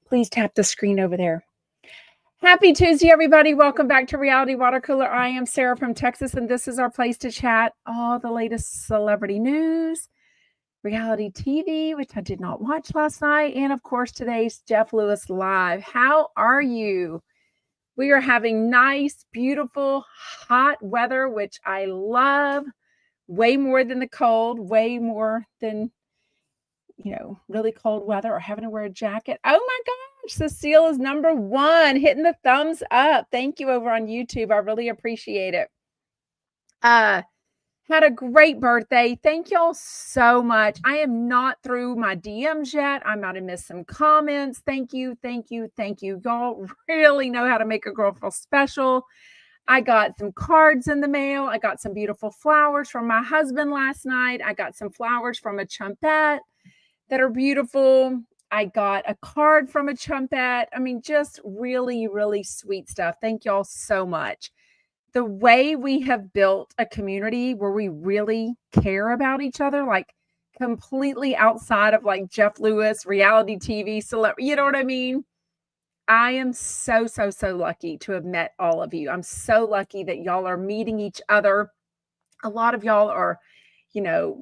please tap the screen over there. Happy Tuesday, everybody. Welcome back to Reality Water Cooler. I am Sarah from Texas, and this is our place to chat all the latest celebrity news, reality TV, which I did not watch last night, and of course, today's Jeff Lewis Live. How are you? We are having nice, beautiful, hot weather, which I love. Way more than the cold, way more than, really cold weather or having to wear a jacket. Oh my gosh, Cecile is number one, hitting the thumbs up. Thank you over on YouTube. I really appreciate it. Had a great birthday. Thank y'all so much. I am not through my DMs yet. I might have missed some comments. Thank you, thank you, thank you. Y'all really know how to make a girl feel special. I got some cards in the mail. I got some beautiful flowers from my husband last night. I got some flowers from a Chumpette that are beautiful. I got a card from a Chumpette. I mean, just really, really sweet stuff. Thank y'all so much. The way we have built a community where we really care about each other, like completely outside of like Jeff Lewis, reality TV, you know what I mean? I am so, so, so lucky to have met all of you. I'm so lucky that y'all are meeting each other. A lot of y'all are,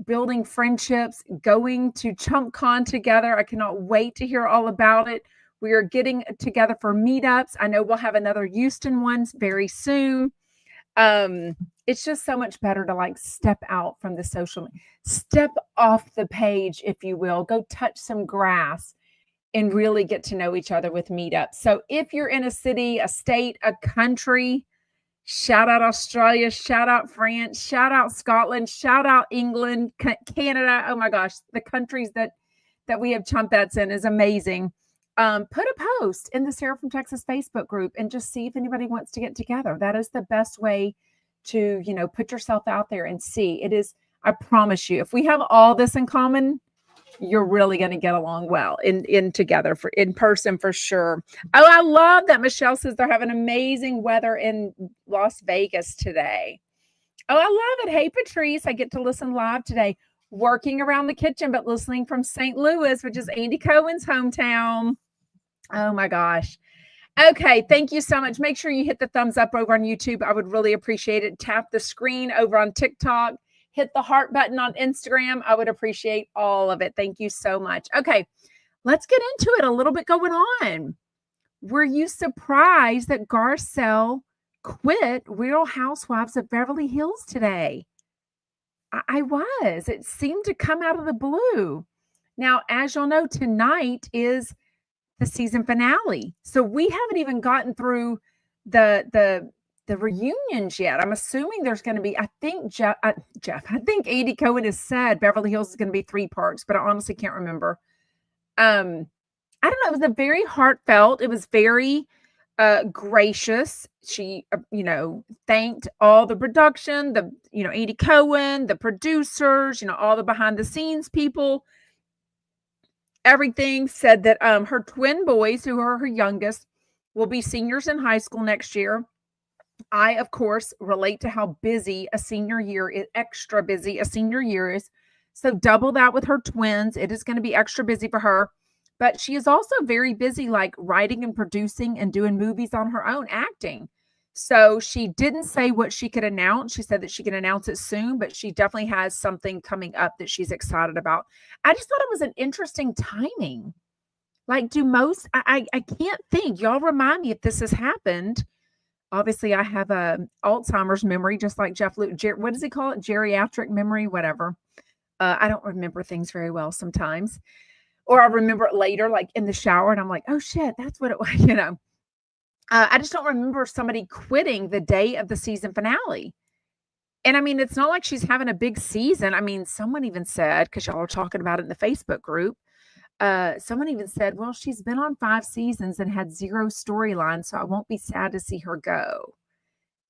building friendships, going to ChumpCon together. I cannot wait to hear all about it. We are getting together for meetups. I know we'll have another Houston one very soon. It's just so much better to like step out from the step off the page, if you will, go touch some grass and really get to know each other with meetups. So if you're in a city, a state, a country, shout out Australia, shout out France, shout out Scotland, shout out England, Canada. Oh my gosh, the countries that we have Chumpettes in is amazing. Put a post in the Sarah from Texas Facebook group and just see if anybody wants to get together. That is the best way to, put yourself out there and see. It is, I promise you, if we have all this in common, you're really going to get along well in together in person for sure. Oh, I love that Michelle says they're having amazing weather in Las Vegas today. Oh, I love it. Hey, Patrice, I get to listen live today, working around the kitchen, but listening from St. Louis, which is Andy Cohen's hometown. Oh my gosh. Okay. Thank you so much. Make sure you hit the thumbs up over on YouTube. I would really appreciate it. Tap the screen over on TikTok. Hit the heart button on Instagram. I would appreciate all of it. Thank you so much. Okay, let's get into it. A little bit going on. Were you surprised that Garcelle quit Real Housewives of Beverly Hills today? I was. It seemed to come out of the blue. Now, as y'all know, tonight is the season finale. So we haven't even gotten through the reunions yet. I'm assuming there's going to be, I think I think Andy Cohen has said Beverly Hills is going to be 3 parts, but I honestly can't remember. I don't know. It was a very heartfelt. It was very gracious. She, thanked all the production, Andy Cohen, the producers, all the behind the scenes people, everything. Said that her twin boys, who are her youngest, will be seniors in high school next year. I, of course, relate to how busy a senior year is, extra busy a senior year is. So double that with her twins. It is going to be extra busy for her. But she is also very busy, like writing and producing and doing movies on her own, acting. So she didn't say what she could announce. She said that she can announce it soon, but she definitely has something coming up that she's excited about. I just thought it was an interesting timing. Like, I can't think. Y'all remind me if this has happened. Obviously, I have a Alzheimer's memory, just like Jeff Lewis. What does he call it? Geriatric memory, whatever. I don't remember things very well sometimes. Or I remember it later, like in the shower, and I'm like, oh, shit, that's what it was, I just don't remember somebody quitting the day of the season finale. And I mean, it's not like she's having a big season. I mean, someone even said, because y'all are talking about it in the Facebook group, someone even said, well, she's been on 5 seasons and had 0 storyline, so I won't be sad to see her go.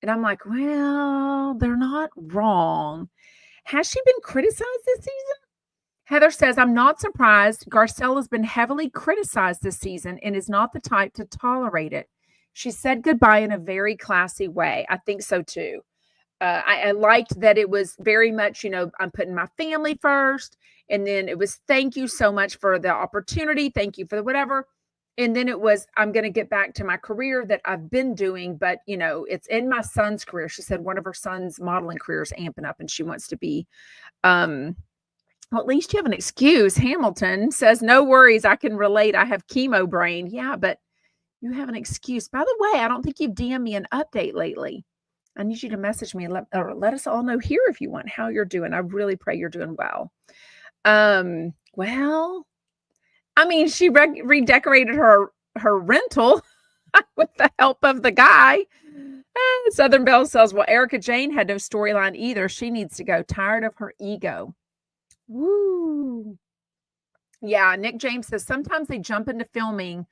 And I'm like, well, they're not wrong. Has she been criticized this season? Heather says, I'm not surprised. Garcelle has been heavily criticized this season and is not the type to tolerate it. She said goodbye in a very classy way. I think so too. I liked that it was very much, I'm putting my family first. And then it was, thank you so much for the opportunity. Thank you for the whatever. And then it was, I'm going to get back to my career that I've been doing, but it's in my son's career. She said one of her son's modeling careers amping up and she wants to be, well, at least you have an excuse. Hamilton says, no worries. I can relate. I have chemo brain. Yeah, but you have an excuse. By the way, I don't think you've DM'd me an update lately. I need you to message me and let us all know here if you want how you're doing. I really pray you're doing well. Well, I mean, she redecorated her rental with the help of the guy. Southern Belle says, well, Erica Jane had no storyline either. She needs to go. Tired of her ego. Woo. Yeah, Nick James says sometimes they jump into filming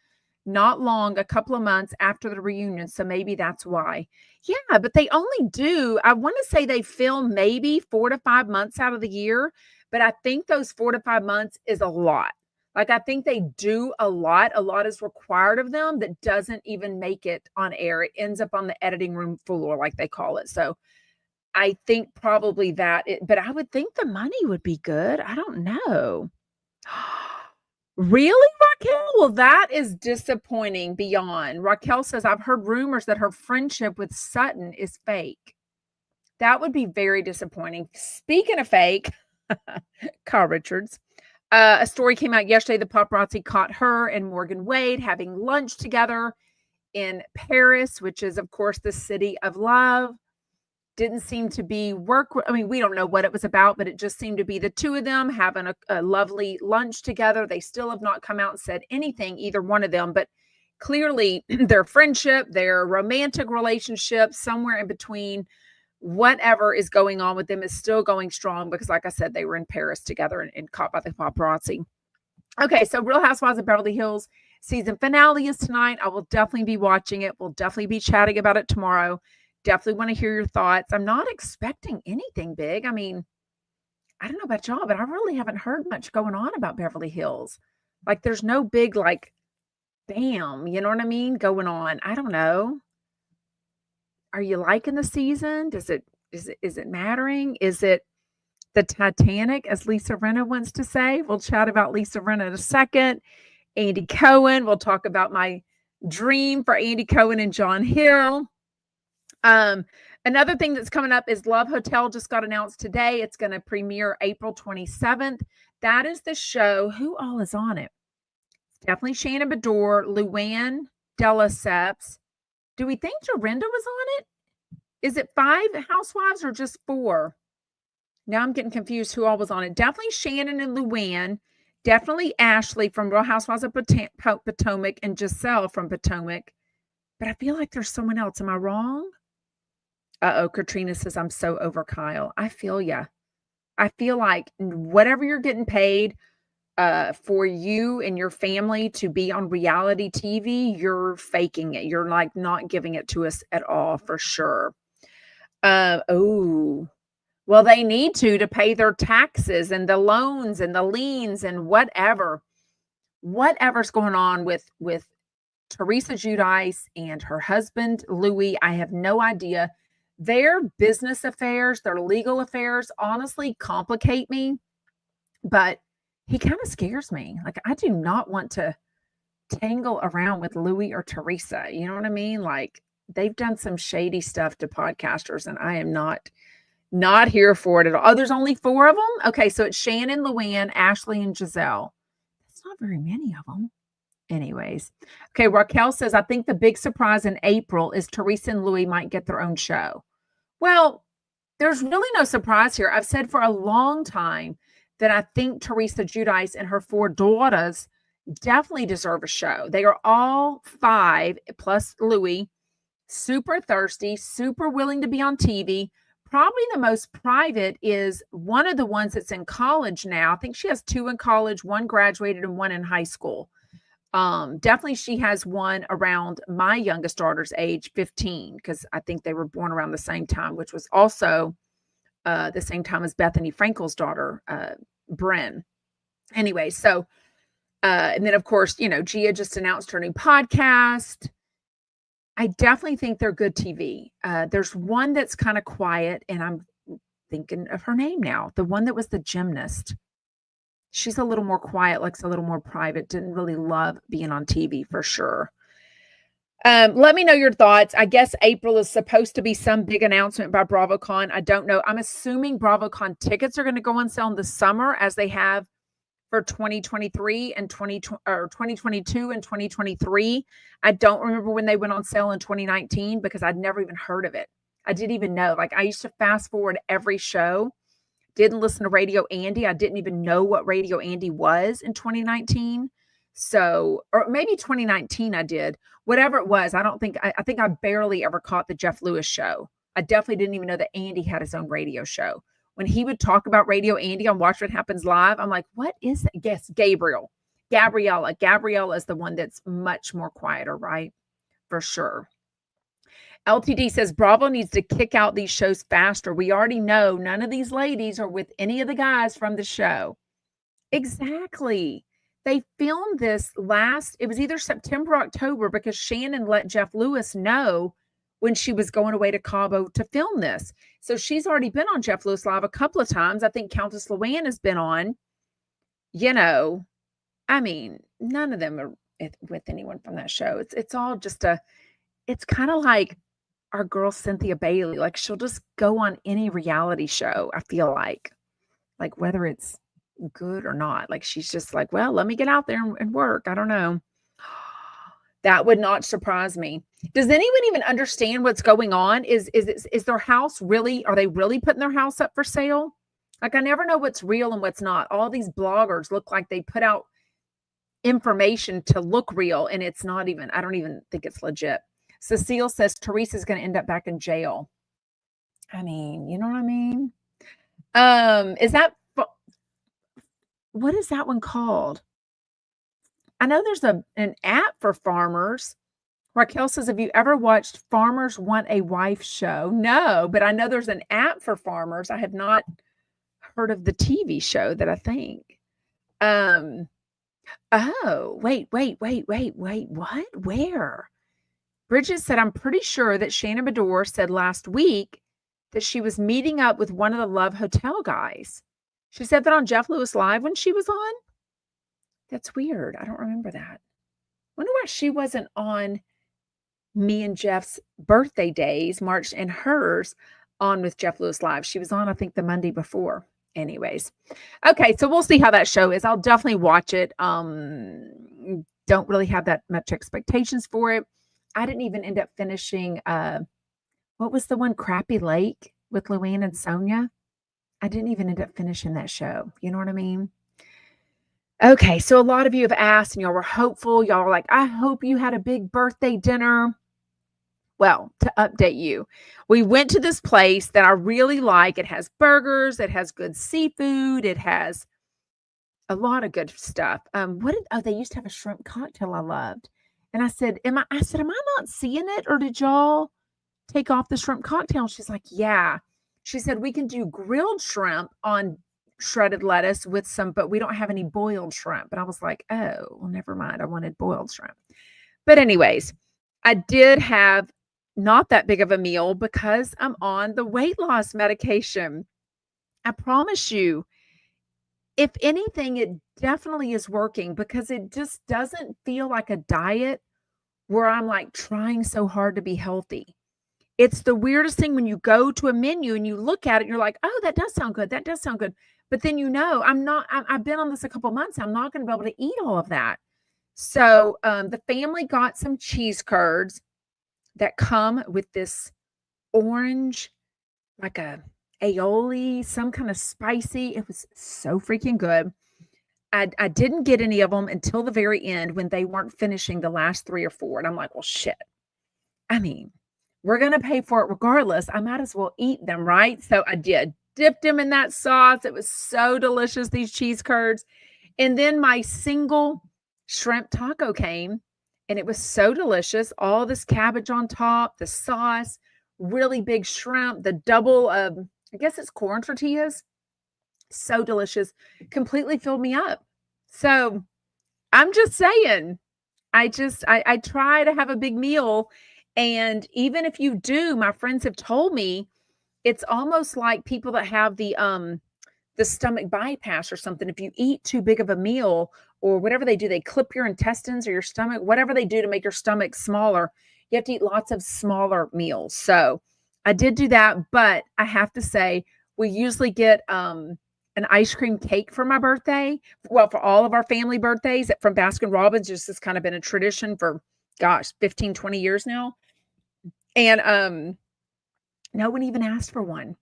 not long, a couple of months after the reunion. So maybe that's why. Yeah, but they only do, I want to say they film maybe 4 to 5 months out of the year. But I think those 4 to 5 months is a lot. Like, I think they do a lot. A lot is required of them that doesn't even make it on air. It ends up on the editing room floor, like they call it. So I think probably but I would think the money would be good. I don't know. Really, Raquel? Well, that is disappointing beyond. Raquel says, I've heard rumors that her friendship with Sutton is fake. That would be very disappointing. Speaking of fake, Kyle Richards, a story came out yesterday. The paparazzi caught her and Morgan Wade having lunch together in Paris, which is, of course, the city of love. Didn't seem to be work. I mean, we don't know what it was about, but it just seemed to be the two of them having a lovely lunch together. They still have not come out and said anything, either one of them, but clearly their friendship, their romantic relationship, somewhere in between, whatever is going on with them is still going strong because, like I said, they were in Paris together and caught by the paparazzi. Okay, so Real Housewives of Beverly Hills season finale is tonight. I will definitely be watching it. We'll definitely be chatting about it tomorrow. Definitely want to hear your thoughts. I'm not expecting anything big. I mean, I don't know about y'all, but I really haven't heard much going on about Beverly Hills. Like, there's no big, like, bam, you know what I mean, going on. I don't know. Are you liking the season? Is it mattering? Is it the Titanic, as Lisa Rinna wants to say? We'll chat about Lisa Rinna in a second. Andy Cohen. We'll talk about my dream for Andy Cohen and John Hill. Another thing that's coming up is Love Hotel just got announced today. It's going to premiere April 27th. That is the show. Who all is on it? Definitely Shannon Bedore, Luann de Lesseps. Do we think Dorinda was on it? Is it 5 housewives or just 4? Now I'm getting confused who all was on it. Definitely Shannon and Luann. Definitely Ashley from Real Housewives of Potomac and Giselle from Potomac. But I feel like there's someone else. Am I wrong? Katrina says, I'm so over Kyle. I feel ya. I feel like whatever you're getting paid for you and your family to be on reality TV, you're faking it. You're like not giving it to us at all for sure. Well, they need to pay their taxes and the loans and the liens and whatever's going on with Teresa Giudice and her husband, Louis. I have no idea. Their business affairs, their legal affairs, honestly complicate me, but he kind of scares me. Like, I do not want to tangle around with Louis or Teresa. You know what I mean? Like, they've done some shady stuff to podcasters, and I am not here for it at all. Oh, there's only 4 of them? Okay, so it's Shannon, Luann, Ashley, and Giselle. That's not very many of them. Anyways. Okay, Raquel says, I think the big surprise in April is Teresa and Louis might get their own show. Well, there's really no surprise here. I've said for a long time that I think Teresa Giudice and her 4 daughters definitely deserve a show. They are all 5, plus Louis, super thirsty, super willing to be on TV. Probably the most private is one of the ones that's in college now. I think she has 2 in college, 1 graduated and 1 in high school. Definitely she has one around my youngest daughter's age, 15, because I think they were born around the same time, which was also the same time as Bethany Frankel's daughter, Bryn. Anyway, so, and then of course, Gia just announced her new podcast. I definitely think they're good TV. There's one that's kind of quiet, and I'm thinking of her name now. The one that was the gymnast. She's a little more quiet, likes a little more private, didn't really love being on TV for sure. Let me know your thoughts. I guess April is supposed to be some big announcement by BravoCon. I don't know. I'm assuming BravoCon tickets are going to go on sale in the summer as they have for 2023 and 2022 and 2023. I don't remember when they went on sale in 2019 because I'd never even heard of it. I didn't even know. Like I used to fast forward every show. Didn't listen to Radio Andy. I didn't even know what Radio Andy was in 2019. So, or maybe 2019 I did. Whatever it was, I think I barely ever caught the Jeff Lewis show. I definitely didn't even know that Andy had his own radio show. When he would talk about Radio Andy on Watch What Happens Live, I'm like, what is that? Guess Gabriella. Gabriella is the one that's much more quieter, right? For sure. LTD says Bravo needs to kick out these shows faster. We already know none of these ladies are with any of the guys from the show. Exactly. They filmed this it was either September or October because Shannon let Jeff Lewis know when she was going away to Cabo to film this. So she's already been on Jeff Lewis Live a couple of times. I think Countess Luann has been on. I mean, none of them are with anyone from that show. It's all just it's kind of like our girl Cynthia Bailey. Like she'll just go on any reality show, I feel like whether it's good or not. Like she's just like, well, let me get out there and work. I don't know. That would not surprise me. Does anyone even understand what's going on? Is their house really, are they really putting their house up for sale? Like I never know what's real and what's not. All these bloggers look like they put out information to look real and it's not even, I don't even think it's legit. Cecile says Teresa's going to end up back in jail. I mean, you know what I mean? What is that one called? I know there's an app for farmers. Raquel says, have you ever watched Farmers Want a Wife show? No, but I know there's an app for farmers. I have not heard of the TV show that I think. Oh, wait. What? Where? Bridget said, I'm pretty sure that Shannon Bedore said last week that she was meeting up with one of the Love Hotel guys. She said that on Jeff Lewis Live when she was on. That's weird. I don't remember that. Wonder why she wasn't on me and Jeff's birthday days, March and hers, on with Jeff Lewis Live. She was on, I think, the Monday before. Anyways. Okay, so we'll see how that show is. I'll definitely watch it. Don't really have that much expectations for it. I didn't even end up finishing, what was the one, Crappy Lake with Luann and Sonia? I didn't even end up finishing that show. You know what I mean? Okay, so a lot of you have asked and y'all were hopeful. Y'all were like, I hope you had a big birthday dinner. Well, to update you, we went to this place that I really like. It has burgers. It has good seafood. It has a lot of good stuff. They used to have a shrimp cocktail I loved. And I said, am I not seeing it? Or did y'all take off the shrimp cocktail? She's like, yeah. She said, we can do grilled shrimp on shredded lettuce with but we don't have any boiled shrimp. And I was like, oh, well, never mind. I wanted boiled shrimp. But anyways, I did have not that big of a meal because I'm on the weight loss medication. I promise you, if anything, it definitely is working because it just doesn't feel like a diet where I'm like trying so hard to be healthy. It's the weirdest thing when you go to a menu and you look at it and you're like, oh, that does sound good. That does sound good. But then, I've been on this a couple of months. I'm not going to be able to eat all of that. So the family got some cheese curds that come with this orange, like a aioli, some kind of spicy. It was so freaking good. I didn't get any of them until the very end when they weren't finishing the last 3 or 4. And I'm like, well, shit. I mean, we're going to pay for it regardless. I might as well eat them, right? So I did. Dipped them in that sauce. It was so delicious, these cheese curds. And then my single shrimp taco came, and it was so delicious. All this cabbage on top, the sauce, really big shrimp, the double of, I guess it's corn tortillas. So delicious. Completely filled me up. So I'm just saying, I try to have a big meal. And even if you do, my friends have told me, it's almost like people that have the the stomach bypass or something. If you eat too big of a meal or whatever they do, they clip your intestines or your stomach, whatever they do to make your stomach smaller, you have to eat lots of smaller meals. So I did do that, but I have to say, we usually get an ice cream cake for my birthday. Well, for all of our family birthdays from Baskin Robbins, just has kind of been a tradition for, gosh, 15, 20 years now. And no one even asked for one.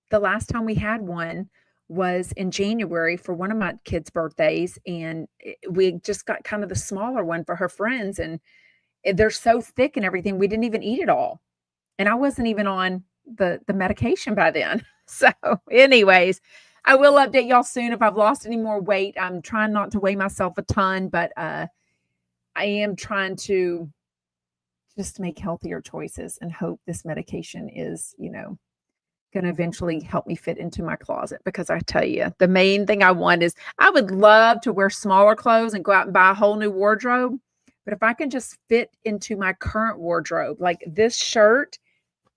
The last time we had one was in January for one of my kids' birthdays, and we just got kind of the smaller one for her friends, and they're so thick and everything, we didn't even eat it all. And I wasn't even on the medication by then. So anyways, I will update y'all soon if I've lost any more weight. I'm trying not to weigh myself a ton, but I am trying to just make healthier choices and hope this medication is, going to eventually help me fit into my closet, because I tell you, the main thing I want is I would love to wear smaller clothes and go out and buy a whole new wardrobe. But if I can just fit into my current wardrobe, like this shirt,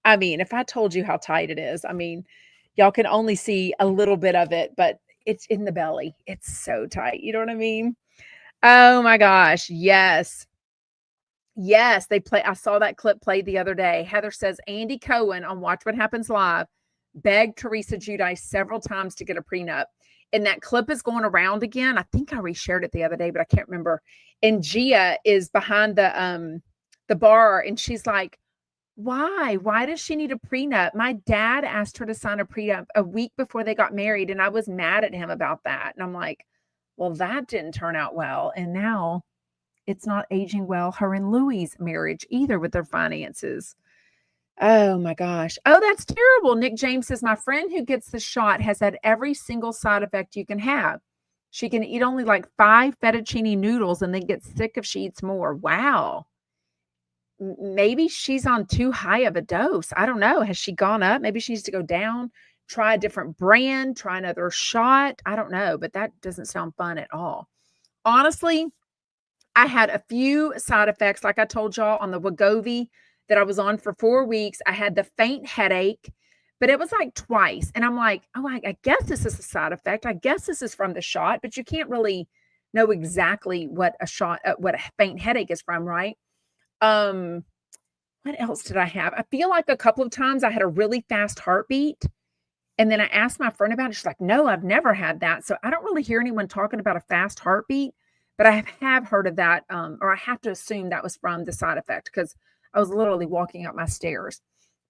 I mean, if I told you how tight it is, I mean, y'all can only see a little bit of it, but it's in the belly. It's so tight. You know what I mean? Oh my gosh. Yes. Yes, I saw that clip played the other day. Heather says Andy Cohen on Watch What Happens Live begged Teresa Giudice several times to get a prenup. And that clip is going around again. I think I reshared it the other day, but I can't remember. And Gia is behind the bar, and she's like, why? Why does she need a prenup? My dad asked her to sign a prenup a week before they got married, and I was mad at him about that. And I'm like, well, that didn't turn out well. And now it's not aging well, her and Louie's marriage either, with their finances. Oh my gosh. Oh, that's terrible. Nick James says, my friend who gets the shot has had every single side effect you can have. She can eat only like 5 fettuccine noodles and then get sick if she eats more. Wow. Maybe she's on too high of a dose. I don't know. Has she gone up? Maybe she needs to go down, try a different brand, try another shot. I don't know, but that doesn't sound fun at all. Honestly, I had a few side effects, like I told y'all on the Wegovy that I was on for 4 weeks. I had the faint headache, but it was like twice. And I'm like, oh, I guess this is a side effect. I guess this is from the shot, but you can't really know exactly what what a faint headache is from, right? What else did I have? I feel like a couple of times I had a really fast heartbeat. And then I asked my friend about it. She's like, no, I've never had that. So I don't really hear anyone talking about a fast heartbeat. But I have heard of that, or I have to assume that was from the side effect, because I was literally walking up my stairs.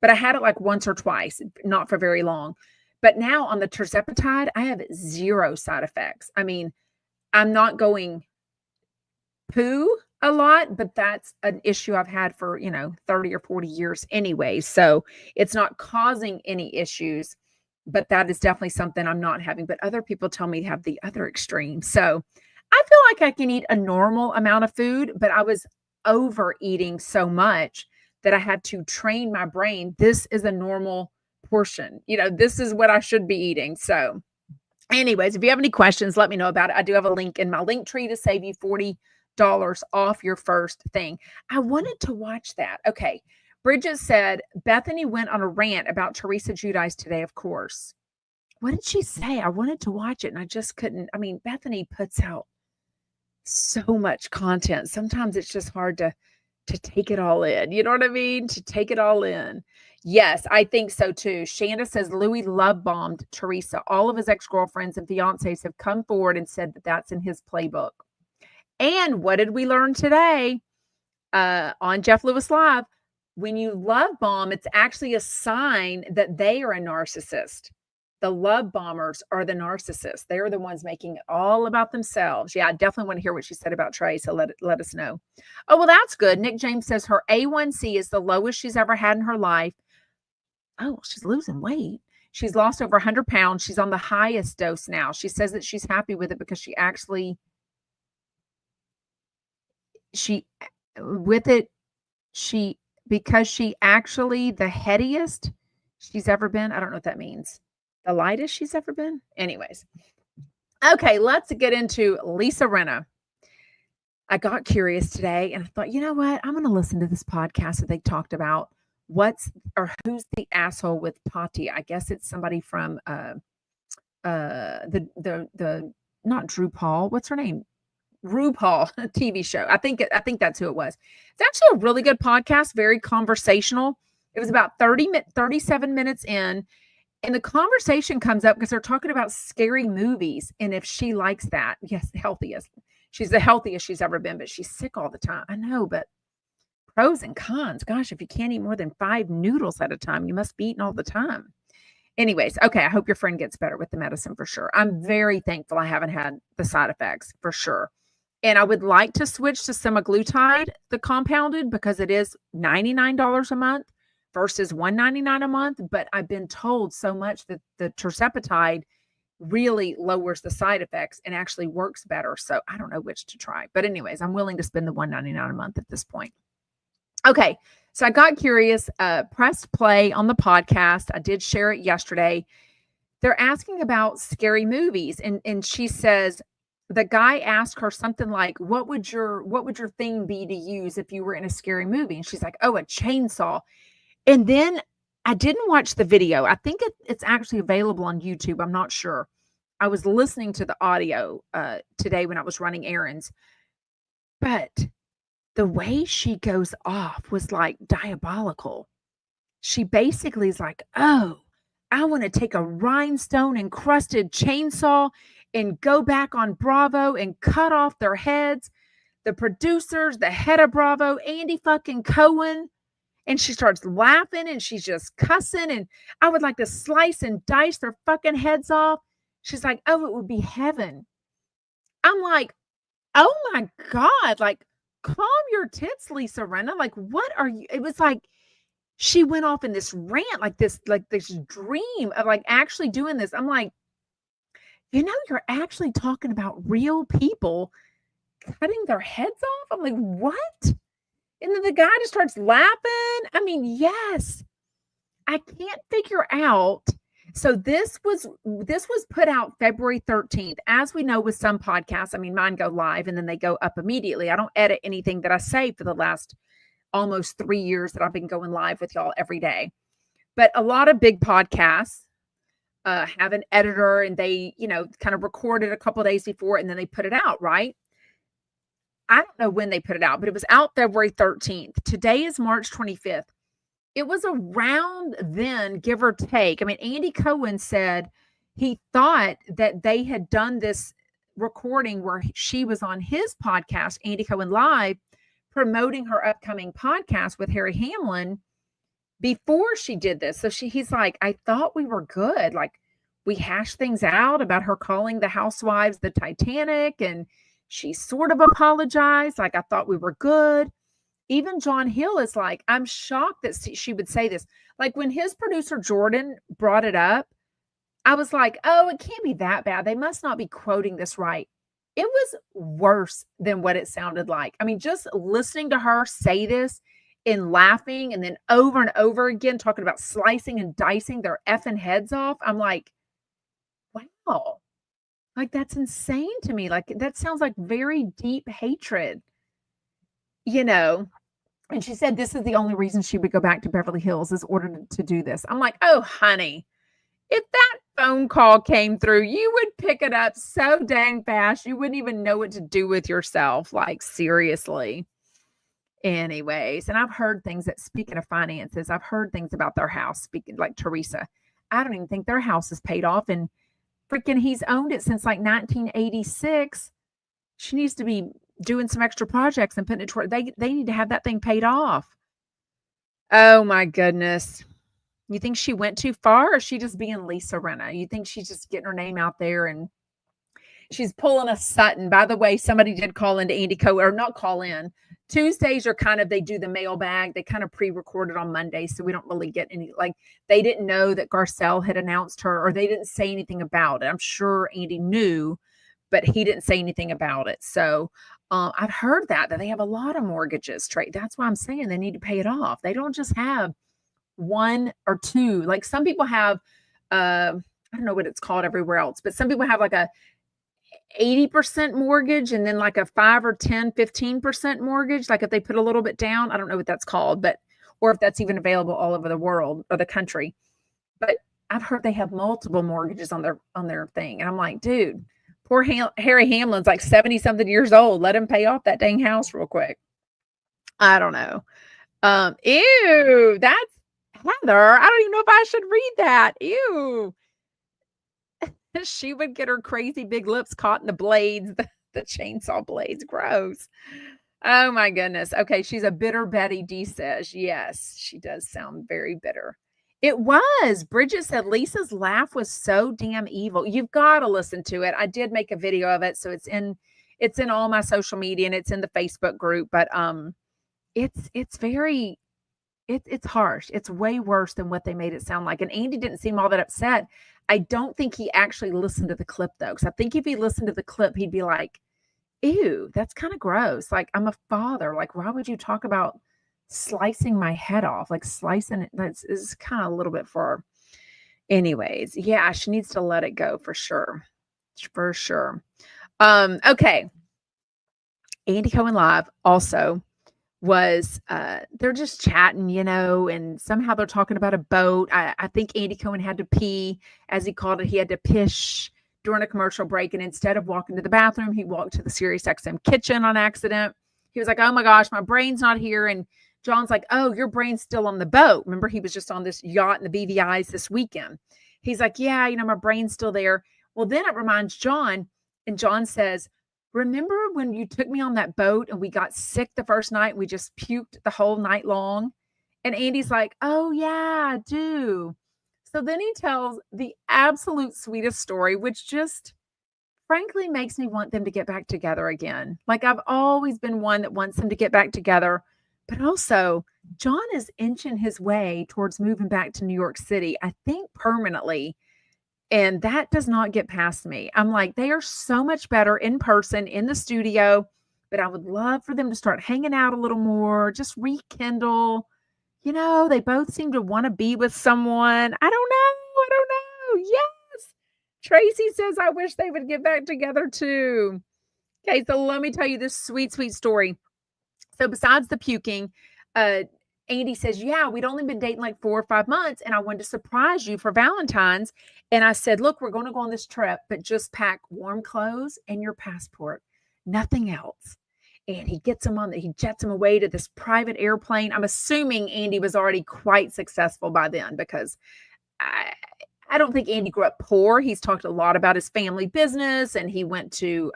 But I had it like once or twice, not for very long. But now on the tirzepatide, I have 0 side effects. I mean, I'm not going poo a lot, but that's an issue I've had for, 30 or 40 years anyway. So it's not causing any issues, but that is definitely something I'm not having. But other people tell me to have the other extreme. So I feel like I can eat a normal amount of food, but I was overeating so much that I had to train my brain. This is a normal portion. This is what I should be eating. So anyways, if you have any questions, let me know about it. I do have a link in my link tree to save you $40 off your first thing. I wanted to watch that. Okay. Bridget said, Bethany went on a rant about Teresa Giudice today, of course. What did she say? I wanted to watch it and I just couldn't. I mean, Bethany puts out so much content. Sometimes it's just hard to take it all in. You know what I mean? To take it all in. Yes, I think so too. Shanda says Louis love bombed Teresa. All of his ex-girlfriends and fiancés have come forward and said that that's in his playbook. And what did we learn today on Jeff Lewis Live? When you love bomb, it's actually a sign that they are a narcissist. The love bombers are the narcissists. They are the ones making it all about themselves. Yeah, I definitely want to hear what she said about Trey, so let us know. Oh, well, that's good. Nick James says her A1C is the lowest she's ever had in her life. Oh, she's losing weight. She's lost over 100 pounds. She's on the highest dose now. She says that she's happy with it because she actually, because she actually the headiest she's ever been. I don't know what that means. The lightest she's ever been? Anyways. Okay, let's get into Lisa Rinna. I got curious today and I thought, you know what? I'm going to listen to this podcast that they talked about who's the asshole with Patti. I guess it's somebody from the not Drew Paul, what's her name? RuPaul TV show. I think that's who it was. It's actually a really good podcast, very conversational. It was about 37 minutes in, and the conversation comes up because they're talking about scary movies and if she likes that. Yes, the healthiest. She's the healthiest she's ever been, but she's sick all the time. I know, but pros and cons. Gosh, if you can't eat more than 5 noodles at a time, you must be eating all the time. Anyways, okay, I hope your friend gets better with the medicine for sure. I'm very thankful I haven't had the side effects for sure. And I would like to switch to semaglutide, the compounded, because it is $99 a month versus $199 a month. But I've been told so much that the tirzepatide really lowers the side effects and actually works better. So I don't know which to try. But anyways, I'm willing to spend the $199 a month at this point. Okay, so I got curious, pressed play on the podcast. I did share it yesterday. They're asking about scary movies, and she says, the guy asked her something like, what would your thing be to use if you were in a scary movie? And she's like, oh, a chainsaw. And then I didn't watch the video. I think it's actually available on YouTube. I'm not sure. I was listening to the audio today when I was running errands. But the way she goes off was like diabolical. She basically is like, oh, I want to take a rhinestone encrusted chainsaw and go back on Bravo and cut off their heads. The producers, the head of Bravo, Andy fucking Cohen. And she starts laughing and she's just cussing. And I would like to slice and dice their fucking heads off. She's like, oh, it would be heaven. I'm like, oh my God. Like, calm your tits, Lisa Rinna. Like, what are you? It was like, she went off in this rant, like this dream of like actually doing this. I'm like, you're actually talking about real people cutting their heads off. I'm like, what? And then the guy just starts laughing. I mean, yes, I can't figure out. So this was put out February 13th. As we know with some podcasts, I mean, mine go live and then they go up immediately. I don't edit anything that I say for the last almost 3 years that I've been going live with y'all every day. But a lot of big podcasts have an editor and they, kind of record it a couple of days before and then they put it out, right? I don't know when they put it out, but it was out February 13th. Today is March 25th. It was around then, give or take. I mean, Andy Cohen said he thought that they had done this recording where she was on his podcast, Andy Cohen Live, promoting her upcoming podcast with Harry Hamlin before she did this. So he's like, I thought we were good. Like, we hashed things out about her calling the Housewives the Titanic, and she sort of apologized. Like, I thought we were good. Even John Hill is like, I'm shocked that she would say this. Like, when his producer Jordan brought it up, I was like, oh, it can't be that bad. They must not be quoting this right. It was worse than what it sounded like. I mean, just listening to her say this and laughing and then over and over again talking about slicing and dicing their effing heads off. I'm like, wow. Like, that's insane to me. Like, that sounds like very deep hatred, And she said this is the only reason she would go back to Beverly Hills is ordered to do this. I'm like, oh, honey, if that phone call came through, you would pick it up so dang fast. You wouldn't even know what to do with yourself. Like, seriously. Anyways, and I've heard things that, speaking of finances, I've heard things about their house, speaking like Teresa. I don't even think their house is paid off. And freaking he's owned it since like 1986. She needs to be doing some extra projects and putting it toward, they need to have that thing paid off. Oh my goodness. You think she went too far, or is she just being Lisa Rinna? You think she's just getting her name out there and she's pulling a Sutton? By the way, somebody did call into Andy Cohen, or not call in. Tuesdays are kind of, they do the mailbag. They kind of pre-recorded on Monday. So we don't really get any, like, they didn't know that Garcelle had announced her, or they didn't say anything about it. I'm sure Andy knew, but he didn't say anything about it. So I've heard that they have a lot of mortgages. That's why I'm saying they need to pay it off. They don't just have one or two. Like, some people have, I don't know what it's called everywhere else, but some people have like a 80% mortgage and then like a 5 or 10, 15% mortgage. Like, if they put a little bit down, I don't know what that's called, but, or if that's even available all over the world or the country. But I've heard they have multiple mortgages on their thing. And I'm like, dude, poor Harry Hamlin's like 70 something years old. Let him pay off that dang house real quick. I don't know. Ew, that's Heather. I don't even know if I should read that. Ew. She would get her crazy big lips caught in the blades, the chainsaw blades. Gross. Oh my goodness. Okay, she's a bitter Betty, D says. Yes, she does sound very bitter. It was. Bridget said Lisa's laugh was so damn evil. You've got to listen to it. I did make a video of it, so it's in all my social media and it's in the Facebook group, but it's very it's harsh. It's way worse than what they made it sound like. And Andy didn't seem all that upset. I don't think he actually listened to the clip though, because I think if he listened to the clip, he'd be like, ew, that's kind of gross. Like, I'm a father. Like, why would you talk about slicing my head off? Like, slicing it, that's is kind of a little bit far. Anyways, yeah, she needs to let it go for sure. For sure. Okay. Andy Cohen Live also was they're just chatting, and somehow they're talking about a boat. I think Andy Cohen had to pee, as he called it. He had to pish during a commercial break, and instead of walking to the bathroom, he walked to the SiriusXM kitchen on accident. He was like, oh my gosh, my brain's not here. And John's like, oh, your brain's still on the boat. Remember, he was just on this yacht in the BVI's this weekend. He's like, yeah, my brain's still there. Well, then it reminds John, and John says, remember when you took me on that boat and we got sick the first night and we just puked the whole night long? And Andy's like, oh yeah, I do. So then he tells the absolute sweetest story, which just frankly makes me want them to get back together again. Like, I've always been one that wants them to get back together, but also John is inching his way towards moving back to New York City, I think permanently. And that does not get past me. I'm like, they are so much better in person, in the studio, but I would love for them to start hanging out a little more, just rekindle. They both seem to want to be with someone. I don't know. Yes. Tracy says, I wish they would get back together too. Okay, so let me tell you this sweet, sweet story. So besides the puking, Andy says, yeah, we'd only been dating like 4 or 5 months, and I wanted to surprise you for Valentine's. And I said, look, we're going to go on this trip, but just pack warm clothes and your passport, nothing else. And he jets him away to this private airplane. I'm assuming Andy was already quite successful by then, because I don't think Andy grew up poor. He's talked a lot about his family business, and he went to,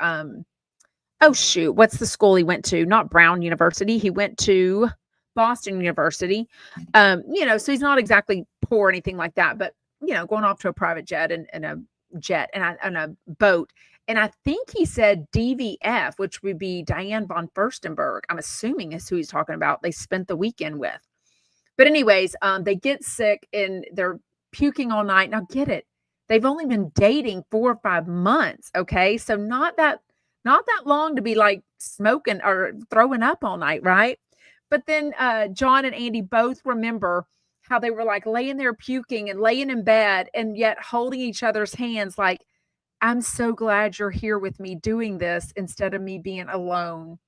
what's the school he went to? Not Brown University. He went to Boston University. So he's not exactly poor or anything like that, but, going off to a private jet and a boat. And I think he said DVF, which would be Diane von Furstenberg. I'm assuming is who he's talking about. They spent the weekend with. But anyways, they get sick and they're puking all night. Now get it. They've only been dating 4 or 5 months. Okay. So not that long to be like smoking or throwing up all night. Right. But then John and Andy both remember how they were like laying there puking and laying in bed and yet holding each other's hands like, I'm so glad you're here with me doing this instead of me being alone.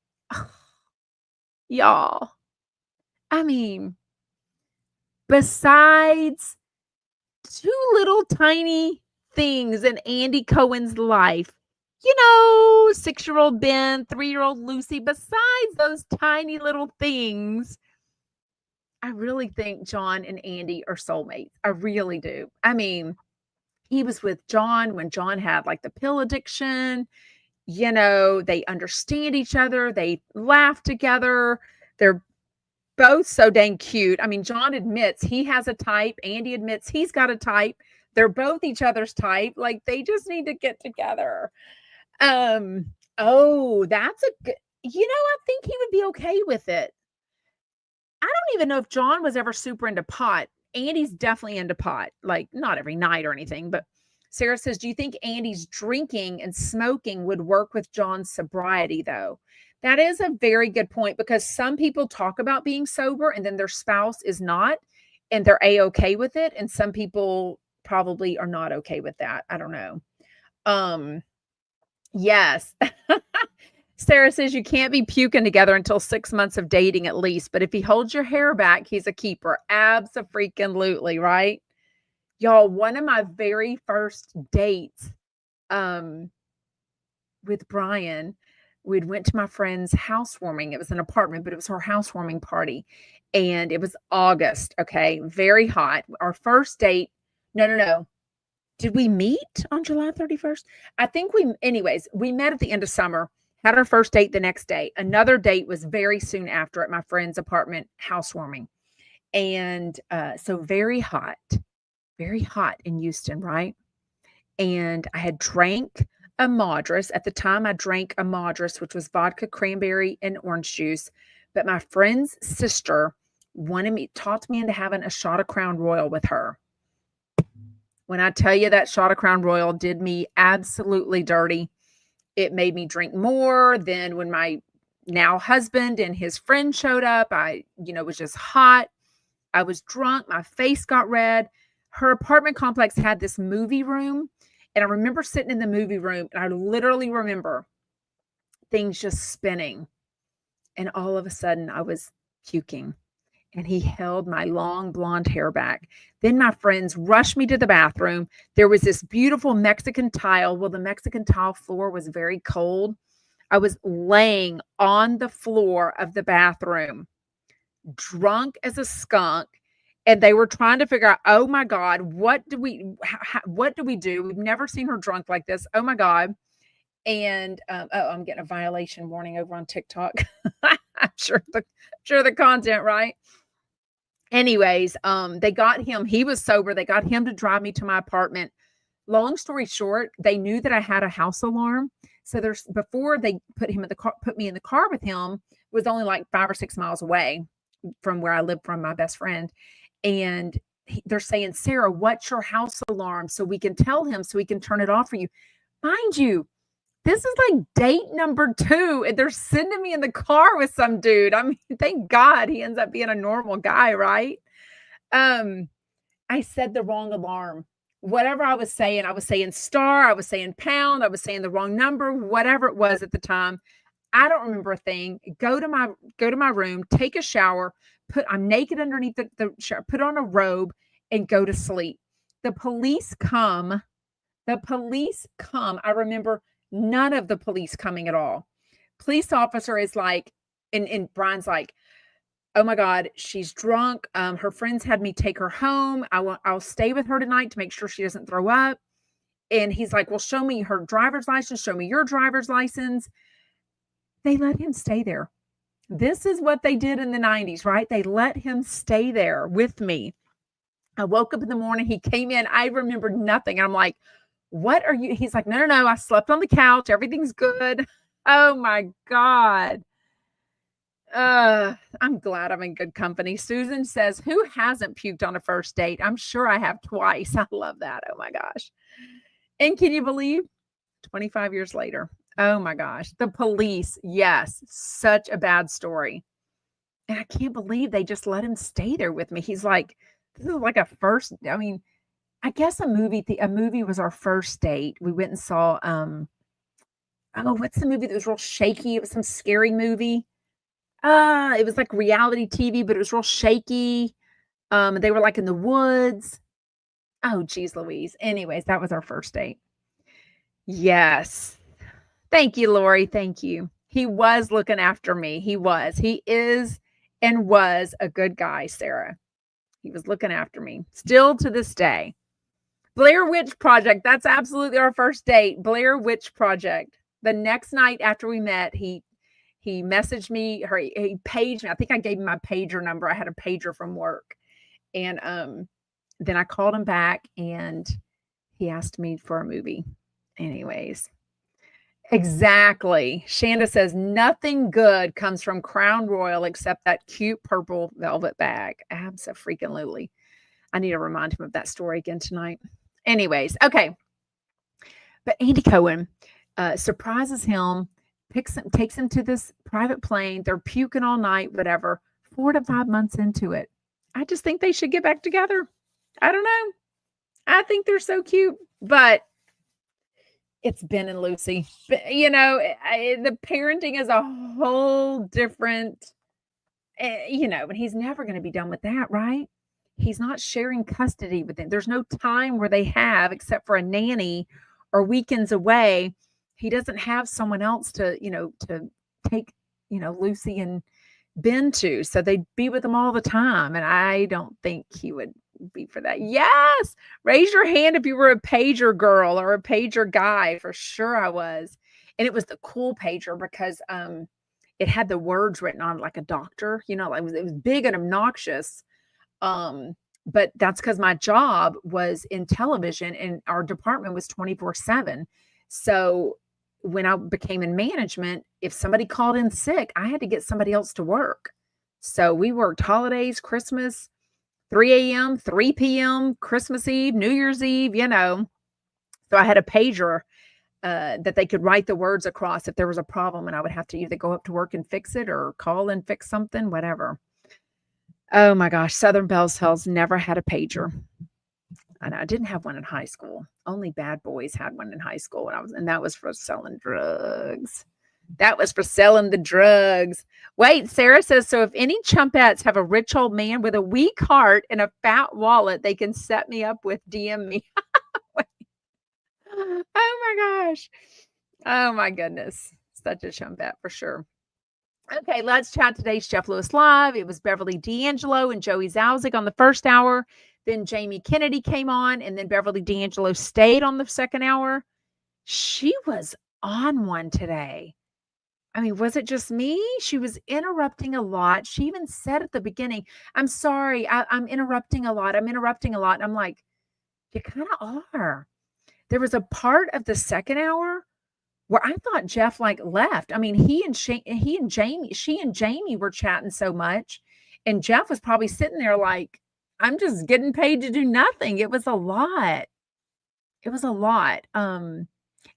Y'all. I mean, besides 2 little tiny things in Andy Cohen's life, 6-year-old Ben, 3-year-old Lucy, besides those tiny little things, I really think John and Andy are soulmates. I really do. I mean, he was with John when John had like the pill addiction. They understand each other. They laugh together. They're both so dang cute. I mean, John admits he has a type. Andy admits he's got a type. They're both each other's type. Like, they just need to get together. That's a good, I think he would be okay with it. I don't even know if John was ever super into pot. Andy's definitely into pot, like not every night or anything, but Sarah says, do you think Andy's drinking and smoking would work with John's sobriety though? That is a very good point, because some people talk about being sober and then their spouse is not, and they're A-okay with it. And some people probably are not okay with that. I don't know. Yes. Sarah says you can't be puking together until 6 months of dating at least. But if he holds your hair back, he's a keeper. Abso-freaking-lutely, right? Y'all, one of my very first dates, with Brian, we'd went to my friend's housewarming. It was an apartment, but it was her housewarming party, and it was August, okay? Very hot. Our first date no. Did we meet on July 31st? I think anyways, we met at the end of summer, had our first date the next day. Another date was very soon after at my friend's apartment housewarming. And so very hot in Houston, right? And I had drank a Madras. At the time, I drank a Madras, which was vodka, cranberry, and orange juice. But my friend's sister talked me into having a shot of Crown Royal with her. When I tell you that shot of Crown Royal did me absolutely dirty, it made me drink more. Then when my now husband and his friend showed up, I, was just hot. I was drunk. My face got red. Her apartment complex had this movie room. And I remember sitting in the movie room, and I literally remember things just spinning. And all of a sudden, I was puking. And he held my long blonde hair back. Then my friends rushed me to the bathroom. There was this beautiful Mexican tile. Well, the Mexican tile floor was very cold. I was laying on the floor of the bathroom, drunk as a skunk. And they were trying to figure out, oh my God, what do we do? We've never seen her drunk like this. Oh my God. And I'm getting a violation warning over on TikTok. I'm sure the content, right? Anyways, they got him. He was sober. They got him to drive me to my apartment. Long story short, they knew that I had a house alarm. So before they put me in the car with him, it was only like 5 or 6 miles away from where I lived from my best friend. And they're saying, Sarah, what's your house alarm? So we can tell him so he can turn it off for you. Mind you, this is like date number 2, and they're sending me in the car with some dude. I mean, thank God he ends up being a normal guy, right? I said the wrong alarm. Whatever I was saying star, I was saying pound, I was saying the wrong number, whatever it was at the time. I don't remember a thing. Go to my room, take a shower, I'm naked underneath the shower, put on a robe, and go to sleep. The police come. I remember none of the police coming at all. Police officer is like, and Brian's like, oh my God, she's drunk. Her friends had me take her home. I'll stay with her tonight to make sure she doesn't throw up. And he's like, well, show me her driver's license. Show me your driver's license. They let him stay there. This is what they did in the 90s, right? They let him stay there with me. I woke up in the morning. He came in. I remembered nothing. I'm like, what are you? He's like, no. I slept on the couch. Everything's good. Oh my God. I'm glad I'm in good company. Susan says, who hasn't puked on a first date? I'm sure I have twice. I love that. Oh my gosh. And can you believe 25 years later? Oh my gosh. The police. Yes. Such a bad story. And I can't believe they just let him stay there with me. He's like, this is like a first. I mean, I guess a movie was our first date. We went and saw, what's the movie that was real shaky? It was some scary movie. It was like reality TV, but it was real shaky. They were like in the woods. Oh, geez, Louise. Anyways, that was our first date. Yes. Thank you, Lori. Thank you. He was looking after me. He is and was a good guy, Sarah. He was looking after me still to this day. Blair Witch Project. That's absolutely our first date. Blair Witch Project. The next night after we met, he messaged me, or he paged me. I think I gave him my pager number. I had a pager from work. And then I called him back and he asked me for a movie. Anyways. Exactly. Shanda says nothing good comes from Crown Royal except that cute purple velvet bag. Abso-freaking-lutely. I need to remind him of that story again tonight. Anyways, okay. But Andy Cohen surprises him, takes him to this private plane. They're puking all night, whatever. 4 to 5 months into it. I just think they should get back together. I don't know. I think they're so cute, but it's Ben and Lucy. But, the parenting is a whole different, and he's never going to be done with that, right? he's not sharing custody with them. There's no time where they have, except for a nanny or weekends away. He doesn't have someone else to, to take, Lucy and Ben to. So they'd be with them all the time. And I don't think he would be for that. Yes. Raise your hand if you were a pager girl or a pager guy. For sure I was. And it was the cool pager because it had the words written on it like a doctor, like it was big and obnoxious. But that's because my job was in television and our department was 24/7. So when I became in management, if somebody called in sick, I had to get somebody else to work. So we worked holidays, Christmas, 3 a.m., 3 p.m., Christmas Eve, New Year's Eve, So I had a pager that they could write the words across if there was a problem, and I would have to either go up to work and fix it or call and fix something, whatever. Oh my gosh, Southern Belles Hills never had a pager. And I didn't have one in high school. Only bad boys had one in high school and that was for selling drugs. That was for selling the drugs. Wait, Sarah says, so if any chumpettes have a rich old man with a weak heart and a fat wallet, they can set me up with, DM me. Oh my gosh. Oh my goodness. Such a chumpette for sure. Okay, let's chat today's Jeff Lewis Live. It was Beverly D'Angelo and Joey Zalzig on the first hour. Then Jamie Kennedy came on, and then Beverly D'Angelo stayed on the second hour. She was on one today. I mean, was it just me? She was interrupting a lot. She even said at the beginning, I'm sorry, I'm interrupting a lot. I'm interrupting a lot. And I'm like, you kind of are. There was a part of the second hour where I thought Jeff left. I mean, she and Jamie were chatting so much, and Jeff was probably sitting there like, I'm just getting paid to do nothing. It was a lot. It was a lot. And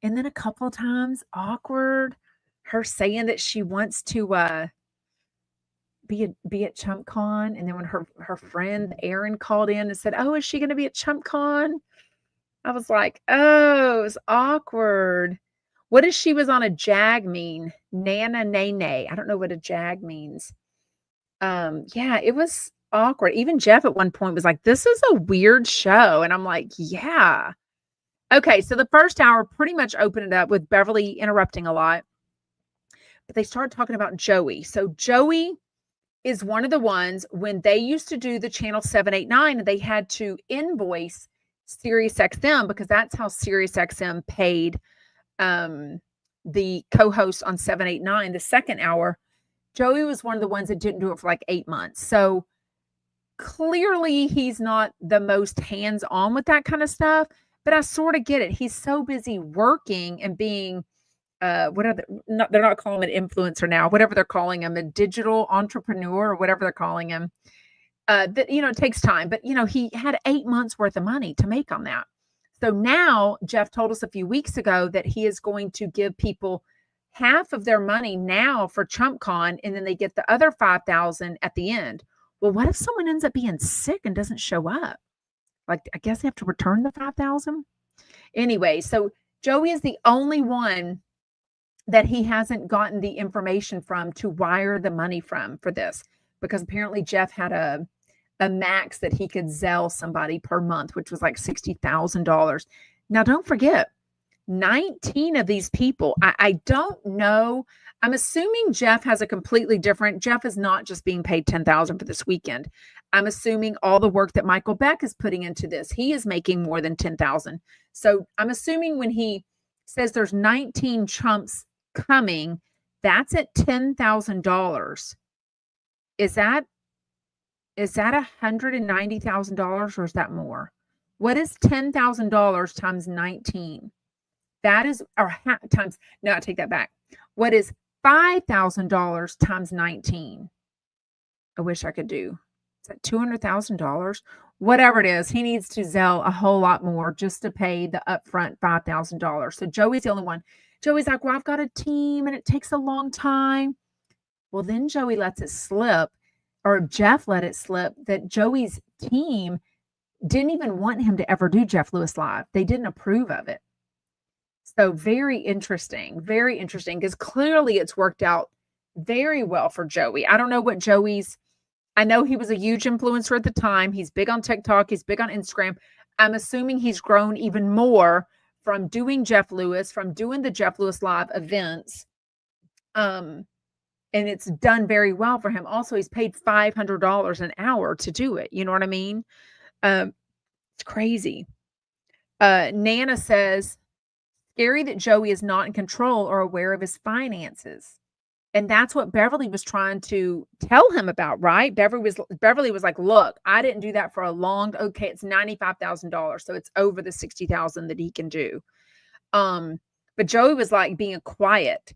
then a couple of times, awkward, her saying that she wants to be at ChumpCon, and then when her friend Erin called in and said, "Oh, is she going to be at ChumpCon?" I was like, "Oh, it was awkward." What if she was on a jag mean? Nana Nene. I don't know what a jag means. Yeah, it was awkward. Even Jeff at one point was like, "This is a weird show." And I'm like, "Yeah." Okay, so the first hour pretty much opened it up with Beverly interrupting a lot. But they started talking about Joey. So Joey is one of the ones when they used to do the channel 789 and they had to invoice SiriusXM because that's how SiriusXM paid the co-host on 789 the second hour. Joey was one of the ones that didn't do it for like 8 months. So clearly he's not the most hands-on with that kind of stuff, but I sort of get it. He's so busy working and being they're not calling him an influencer now, whatever they're calling him, a digital entrepreneur or whatever they're calling him. That it takes time, but he had 8 months worth of money to make on that. So now Jeff told us a few weeks ago that he is going to give people half of their money now for ChumpCon, and then they get the other $5,000 at the end. Well, what if someone ends up being sick and doesn't show up? Like, I guess they have to return the $5,000. Anyway, so Joey is the only one that he hasn't gotten the information from to wire the money from for this, because apparently Jeff had a max that he could Zelle somebody per month, which was like $60,000. Now, don't forget, 19 of these people, I don't know. I'm assuming Jeff has a completely different, Jeff is not just being paid $10,000 for this weekend. I'm assuming all the work that Michael Beck is putting into this, he is making more than $10,000. So I'm assuming when he says there's 19 chumps coming, that's at $10,000. Is that $190,000 or is that more? What is $10,000 times 19? That is, or times, no, I take that back. What is $5,000 times 19? I wish I could do. Is that $200,000? Whatever it is, he needs to Zelle a whole lot more just to pay the upfront $5,000. So Joey's the only one. Joey's like, well, I've got a team and it takes a long time. Well, then Joey lets it slip, or Jeff let it slip, that Joey's team didn't even want him to ever do Jeff Lewis Live. They didn't approve of it. So very interesting, because clearly it's worked out very well for Joey. I don't know what Joey's, I know he was a huge influencer at the time. He's big on TikTok. He's big on Instagram. I'm assuming he's grown even more from doing Jeff Lewis, from doing the Jeff Lewis Live events. And it's done very well for him. Also, he's paid $500 an hour to do it. You know what I mean? It's crazy. Nana says, scary that Joey is not in control or aware of his finances. And that's what Beverly was trying to tell him about, right? Beverly was like, look, I didn't do that for a long, okay, it's $95,000. So it's over the $60,000 that he can do. But Joey was like being quiet.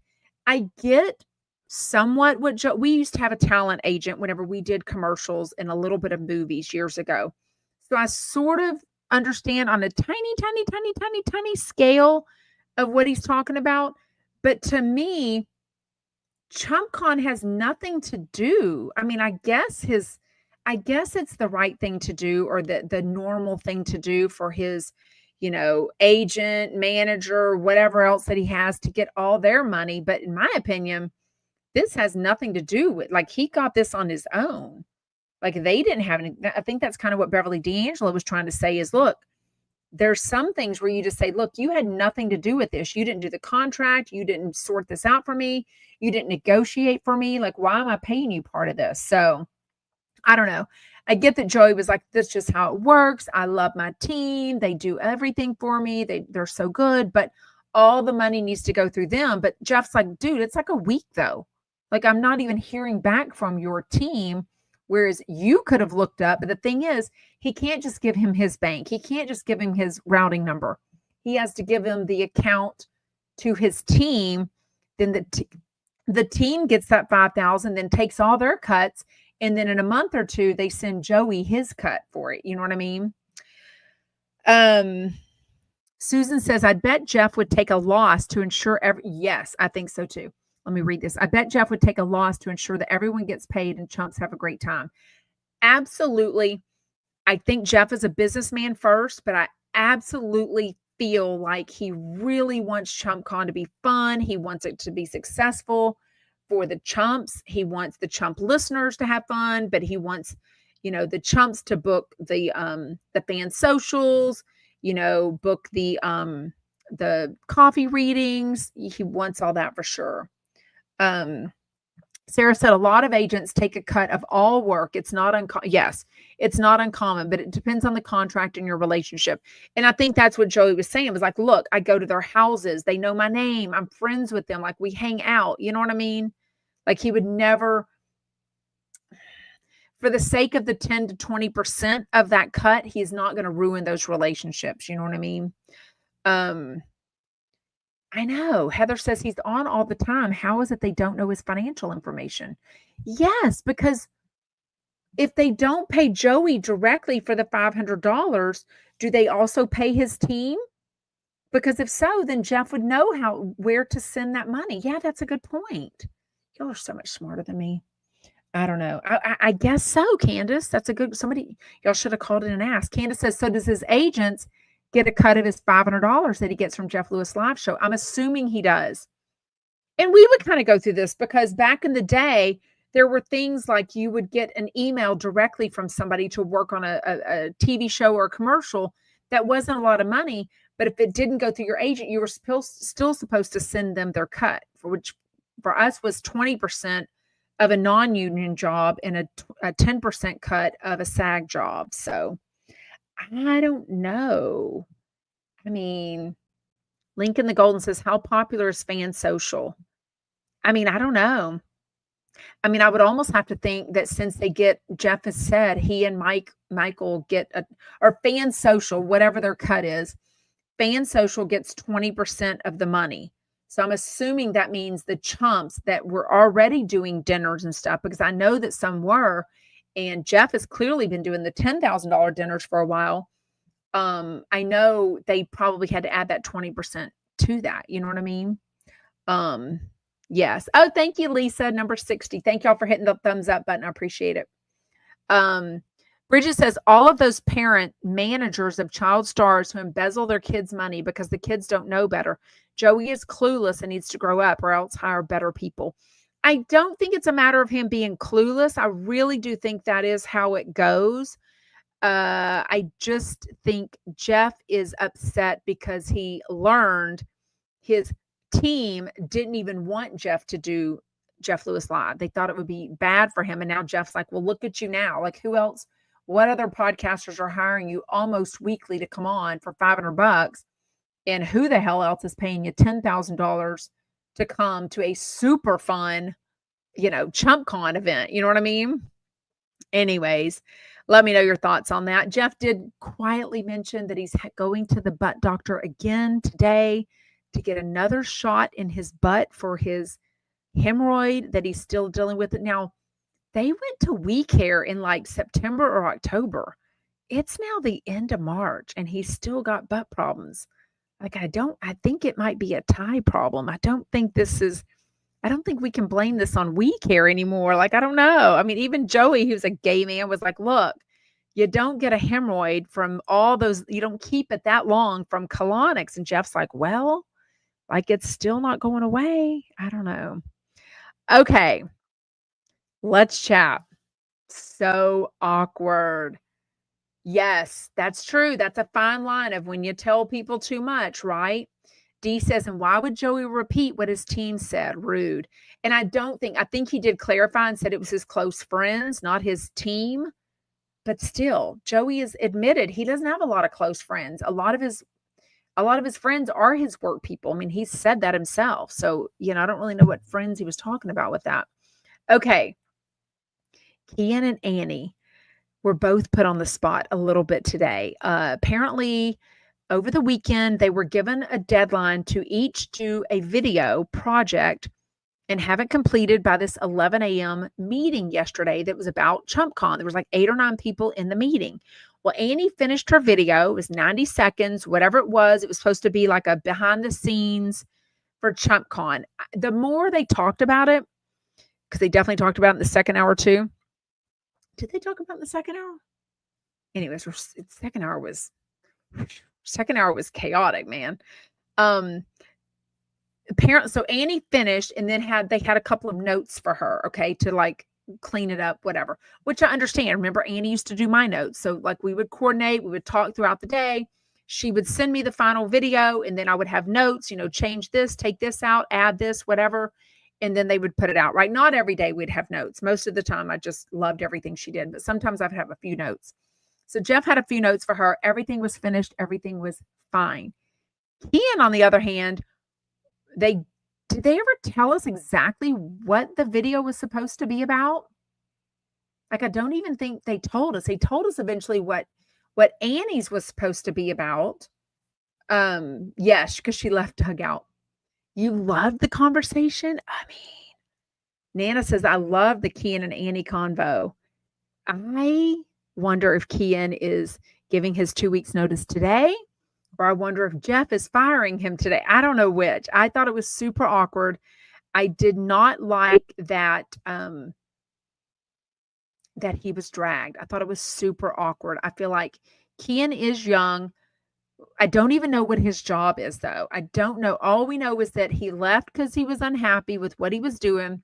I get somewhat what we used to have a talent agent whenever we did commercials and a little bit of movies years ago. So I sort of understand on a tiny scale of what he's talking about. But to me, ChumpCon has nothing to do. I mean, I guess it's the right thing to do, or the normal thing to do for his, agent, manager, whatever else that he has to get all their money. But in my opinion, this has nothing to do with, like, he got this on his own. Like, they didn't have any. I think that's kind of what Beverly D'Angelo was trying to say is, look, there's some things where you just say, look, you had nothing to do with this. You didn't do the contract. You didn't sort this out for me. You didn't negotiate for me. Like, why am I paying you part of this? So I don't know. I get that Joey was like, this is just how it works. I love my team. They do everything for me. They're so good, but all the money needs to go through them. But Jeff's like, dude, it's like a week though. Like, I'm not even hearing back from your team. Whereas you could have looked up, but the thing is, he can't just give him his bank. He can't just give him his routing number. He has to give him the account to his team. Then the team gets that $5,000, then takes all their cuts. And then in a month or two, they send Joey his cut for it. You know what I mean? Susan says, I bet Jeff would take a loss to ensure yes, I think so too. Let me read this. I bet Jeff would take a loss to ensure that everyone gets paid and chumps have a great time. Absolutely. I think Jeff is a businessman first, but I absolutely feel like he really wants ChumpCon to be fun. He wants it to be successful for the chumps. He wants the chump listeners to have fun, but he wants, the chumps to book the fan socials, book the coffee readings. He wants all that for sure. Sarah said a lot of agents take a cut of all work. It's not uncommon. Yes, it's not uncommon, but it depends on the contract and your relationship. And I think that's what Joey was saying. It was like, look, I go to their houses. They know my name. I'm friends with them. Like, we hang out. You know what I mean? Like, he would never, for the sake of the 10 to 20% of that cut, he's not going to ruin those relationships. You know what I mean? I know. Heather says he's on all the time. How is it they don't know his financial information? Yes, because if they don't pay Joey directly for the $500, do they also pay his team? Because if so, then Jeff would know where to send that money. Yeah, that's a good point. Y'all are so much smarter than me. I don't know. I guess so, Candace. That's a good, y'all should have called in and asked. Candace says, so does his agents get a cut of his $500 that he gets from Jeff Lewis Live Show? I'm assuming he does. And we would kind of go through this because back in the day, there were things like you would get an email directly from somebody to work on a TV show or a commercial that wasn't a lot of money. But if it didn't go through your agent, you were still supposed to send them their cut, which for us was 20% of a non-union job and a 10% cut of a SAG job. So I don't know. I mean, Lincoln the Golden says, how popular is Fan Social? I mean, I don't know. I mean, I would almost have to think that since Jeff has said he and Michael get or Fan Social, whatever their cut is, Fan Social gets 20% of the money. So I'm assuming that means the chumps that were already doing dinners and stuff, because I know that some were. And Jeff has clearly been doing the $10,000 dinners for a while. I know they probably had to add that 20% to that. You know what I mean? Yes. Oh, thank you, Lisa, number 60. Thank y'all for hitting the thumbs up button. I appreciate it. Bridget says all of those parent managers of child stars who embezzle their kids' money because the kids don't know better. Joey is clueless and needs to grow up or else hire better people. I don't think it's a matter of him being clueless. I really do think that is how it goes. I just think Jeff is upset because he learned his team didn't even want Jeff to do Jeff Lewis Live. They thought it would be bad for him. And now Jeff's like, well, look at you now. Like, who else? What other podcasters are hiring you almost weekly to come on for $500? And who the hell else is paying you $10,000 to come to a super fun, ChumpCon event? You know what I mean? Anyways, let me know your thoughts on that. Jeff did quietly mention that he's going to the butt doctor again today to get another shot in his butt for his hemorrhoid that he's still dealing with it. Now, they went to We Care in like September or October. It's now the end of March and he's still got butt problems. Like, I think it might be a tie problem. I don't think we can blame this on We Care anymore. Like, I don't know. I mean, even Joey, who's a gay man, was like, look, you don't get a hemorrhoid from all those, you don't keep it that long from colonics. And Jeff's like, well, like, it's still not going away. I don't know. Okay, let's chat. So awkward. Yes, that's true. That's a fine line of when you tell people too much, right? D says, and why would Joey repeat what his team said? Rude. And I think he did clarify and said it was his close friends, not his team. But still, Joey has admitted he doesn't have a lot of close friends. A lot of his friends are his work people. I mean, he said that himself. So, I don't really know what friends he was talking about with that. Okay. Cian and Annie were both put on the spot a little bit today. Apparently, over the weekend, they were given a deadline to each do a video project and have it completed by this 11 a.m. meeting yesterday that was about ChumpCon. There was like 8 or 9 people in the meeting. Well, Annie finished her video. It was 90 seconds, whatever it was. It was supposed to be like a behind the scenes for ChumpCon. The more they talked about it, because they definitely talked about it in the second hour too. Did they talk about it in the second hour? Anyways, second hour was chaotic, man. Apparently, so Annie finished and then they had a couple of notes for her, okay, to like clean it up, whatever, which I understand. Remember, Annie used to do my notes. So like we would coordinate, we would talk throughout the day. She would send me the final video and then I would have notes, change this, take this out, add this, whatever. And then they would put it out, right? Not every day we'd have notes. Most of the time I just loved everything she did, but sometimes I would have a few notes. So Jeff had a few notes for her. Everything was finished. Everything was fine. Cian, on the other hand, did they ever tell us exactly what the video was supposed to be about? Like, I don't even think they told us. They told us eventually what Annie's was supposed to be about. Yes, because she left Doug out. You loved the conversation? I mean, Nana says, I love the Cian and Annie convo. I wonder if Cian is giving his 2 weeks notice today, or I wonder if Jeff is firing him today. I don't know which. I thought it was super awkward. I did not like that, that he was dragged. I thought it was super awkward. I feel like Cian is young. I don't even know what his job is, though. I don't know. All we know is that he left because he was unhappy with what he was doing.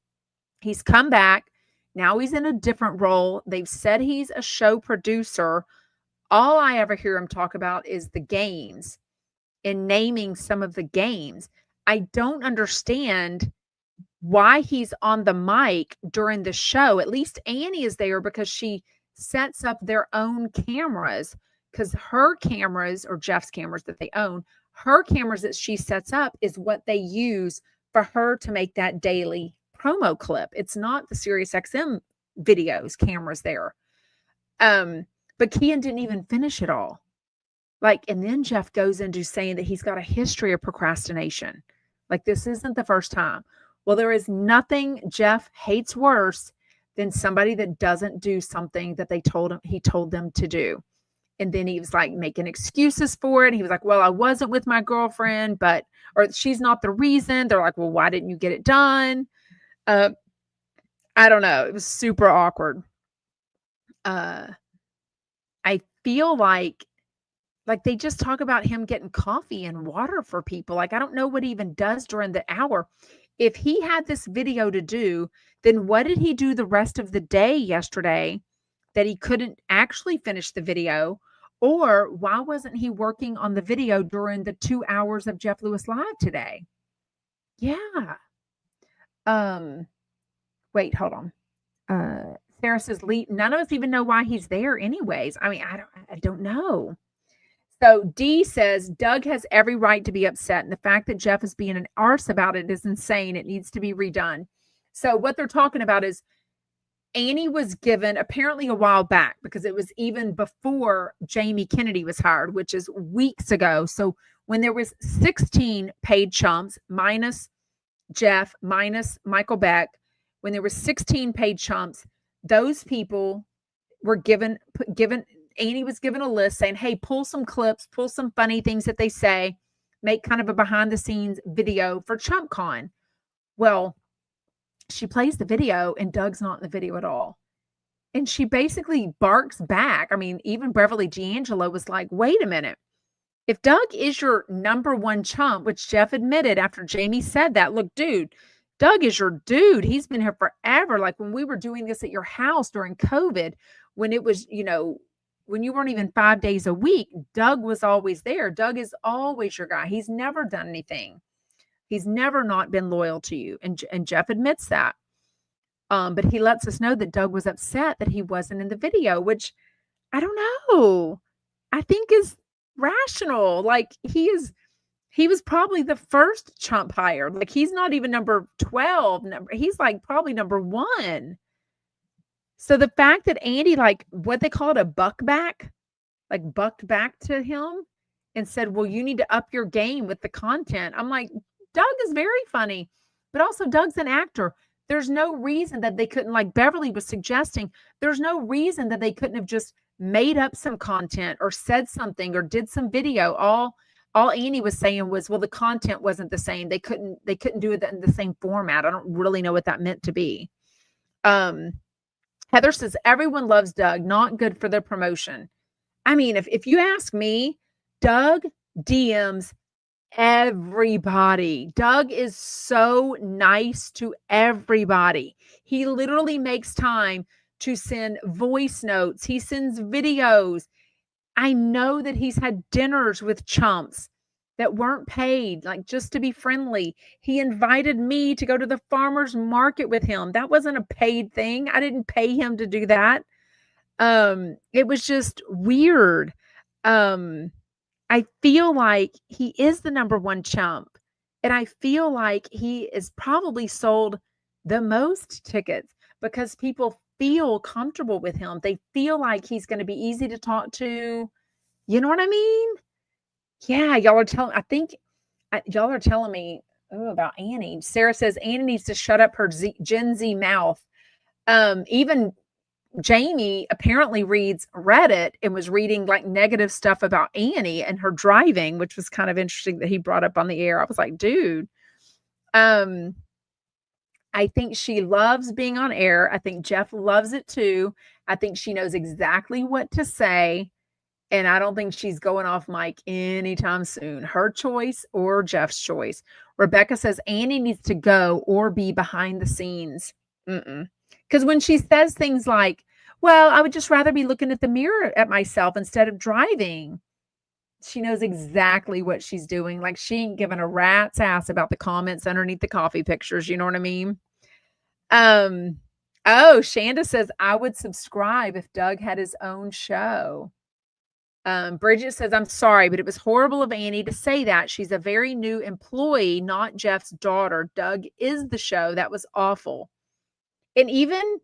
He's come back. Now he's in a different role. They've said he's a show producer. All I ever hear him talk about is the games and naming some of the games. I don't understand why he's on the mic during the show. At least Annie is there because she sets up their own cameras, because her cameras, or Jeff's cameras that they own, her cameras that she sets up is what they use for her to make that daily promo clip. It's not the SiriusXM videos cameras there. But Cian didn't even finish it all. Like, and then Jeff goes into saying that he's got a history of procrastination. Like, this isn't the first time. Well, there is nothing Jeff hates worse than somebody that doesn't do something that he told them to do. And then he was like making excuses for it. He was like, well, I wasn't with my girlfriend, or she's not the reason. They're like, well, why didn't you get it done? I don't know. It was super awkward. I feel like they just talk about him getting coffee and water for people. Like, I don't know what he even does during the hour. if he had this video to do, then what did he do the rest of the day yesterday that he couldn't actually finish the video? Or why wasn't he working on the video during the 2 hours of Jeff Lewis Live today? Yeah. Um, wait, hold on. Sarah says, none of us even know why he's there anyways. I mean, I don't know. So D says, Doug has every right to be upset. And the fact that Jeff is being an arse about it is insane. It needs to be redone. So what they're talking about is Annie was given apparently a while back, because it was even before Jamie Kennedy was hired, which is weeks ago. So when there was 16 paid chumps minus Jeff, minus Michael Beck, when there were 16 paid chumps, those people were given, Annie was given a list saying, hey, pull some clips, pull some funny things that they say, make kind of a behind the scenes video for ChumpCon. Well, she plays the video and Doug's not in the video at all. And she basically barks back. I mean, even Beverly D'Angelo was like, wait a minute. If Doug is your number one chump, which Jeff admitted after Jamie said that, look, dude, Doug is your dude. He's been here forever. Like when we were doing this at your house during COVID, when it was, when you weren't even 5 days a week, Doug was always there. Doug is always your guy. He's never done anything. He's never not been loyal to you. And Jeff admits that. But he lets us know that Doug was upset that he wasn't in the video, which I don't know. I think is rational. Like he was probably the first chump hire. Like he's not even number 12. He's like probably number 1. So the fact that Andy, like what they call it, a bucked back to him and said, well, you need to up your game with the content. I'm like, Doug is very funny, but also Doug's an actor. There's no reason that they couldn't, like Beverly was suggesting, there's no reason that they couldn't have just made up some content or said something or did some video. All Annie was saying was, well, the content wasn't the same. They couldn't do it in the same format. I don't really know what that meant to be. Heather says, everyone loves Doug, not good for their promotion. I mean, if you ask me, Doug DMs everybody. Doug is so nice to everybody. He literally makes time to send voice notes. He sends videos. I know that he's had dinners with chumps that weren't paid, like just to be friendly. He invited me to go to the farmer's market with him. That wasn't a paid thing. I didn't pay him to do that. It was just weird. I feel like he is the number one chump, and I feel like he is probably sold the most tickets because people feel comfortable with him. They feel like he's going to be easy to talk to. You know what I mean? Yeah, y'all are telling me about Annie. Sarah says Annie needs to shut up her Gen Z mouth. Even Jamie apparently reads Reddit and was reading like negative stuff about Annie and her driving, which was kind of interesting that he brought up on the air. I was like, dude, I think she loves being on air. I think Jeff loves it too. I think she knows exactly what to say. And I don't think she's going off mic anytime soon. Her choice or Jeff's choice. Rebecca says Annie needs to go or be behind the scenes. Because when she says things like, well, I would just rather be looking at the mirror at myself instead of driving. She knows exactly what she's doing. Like she ain't giving a rat's ass about the comments underneath the coffee pictures. You know what I mean? Shanda says, I would subscribe if Doug had his own show. Bridget says, I'm sorry, but it was horrible of Annie to say that. She's a very new employee, not Jeff's daughter. Doug is the show. That was awful. And even,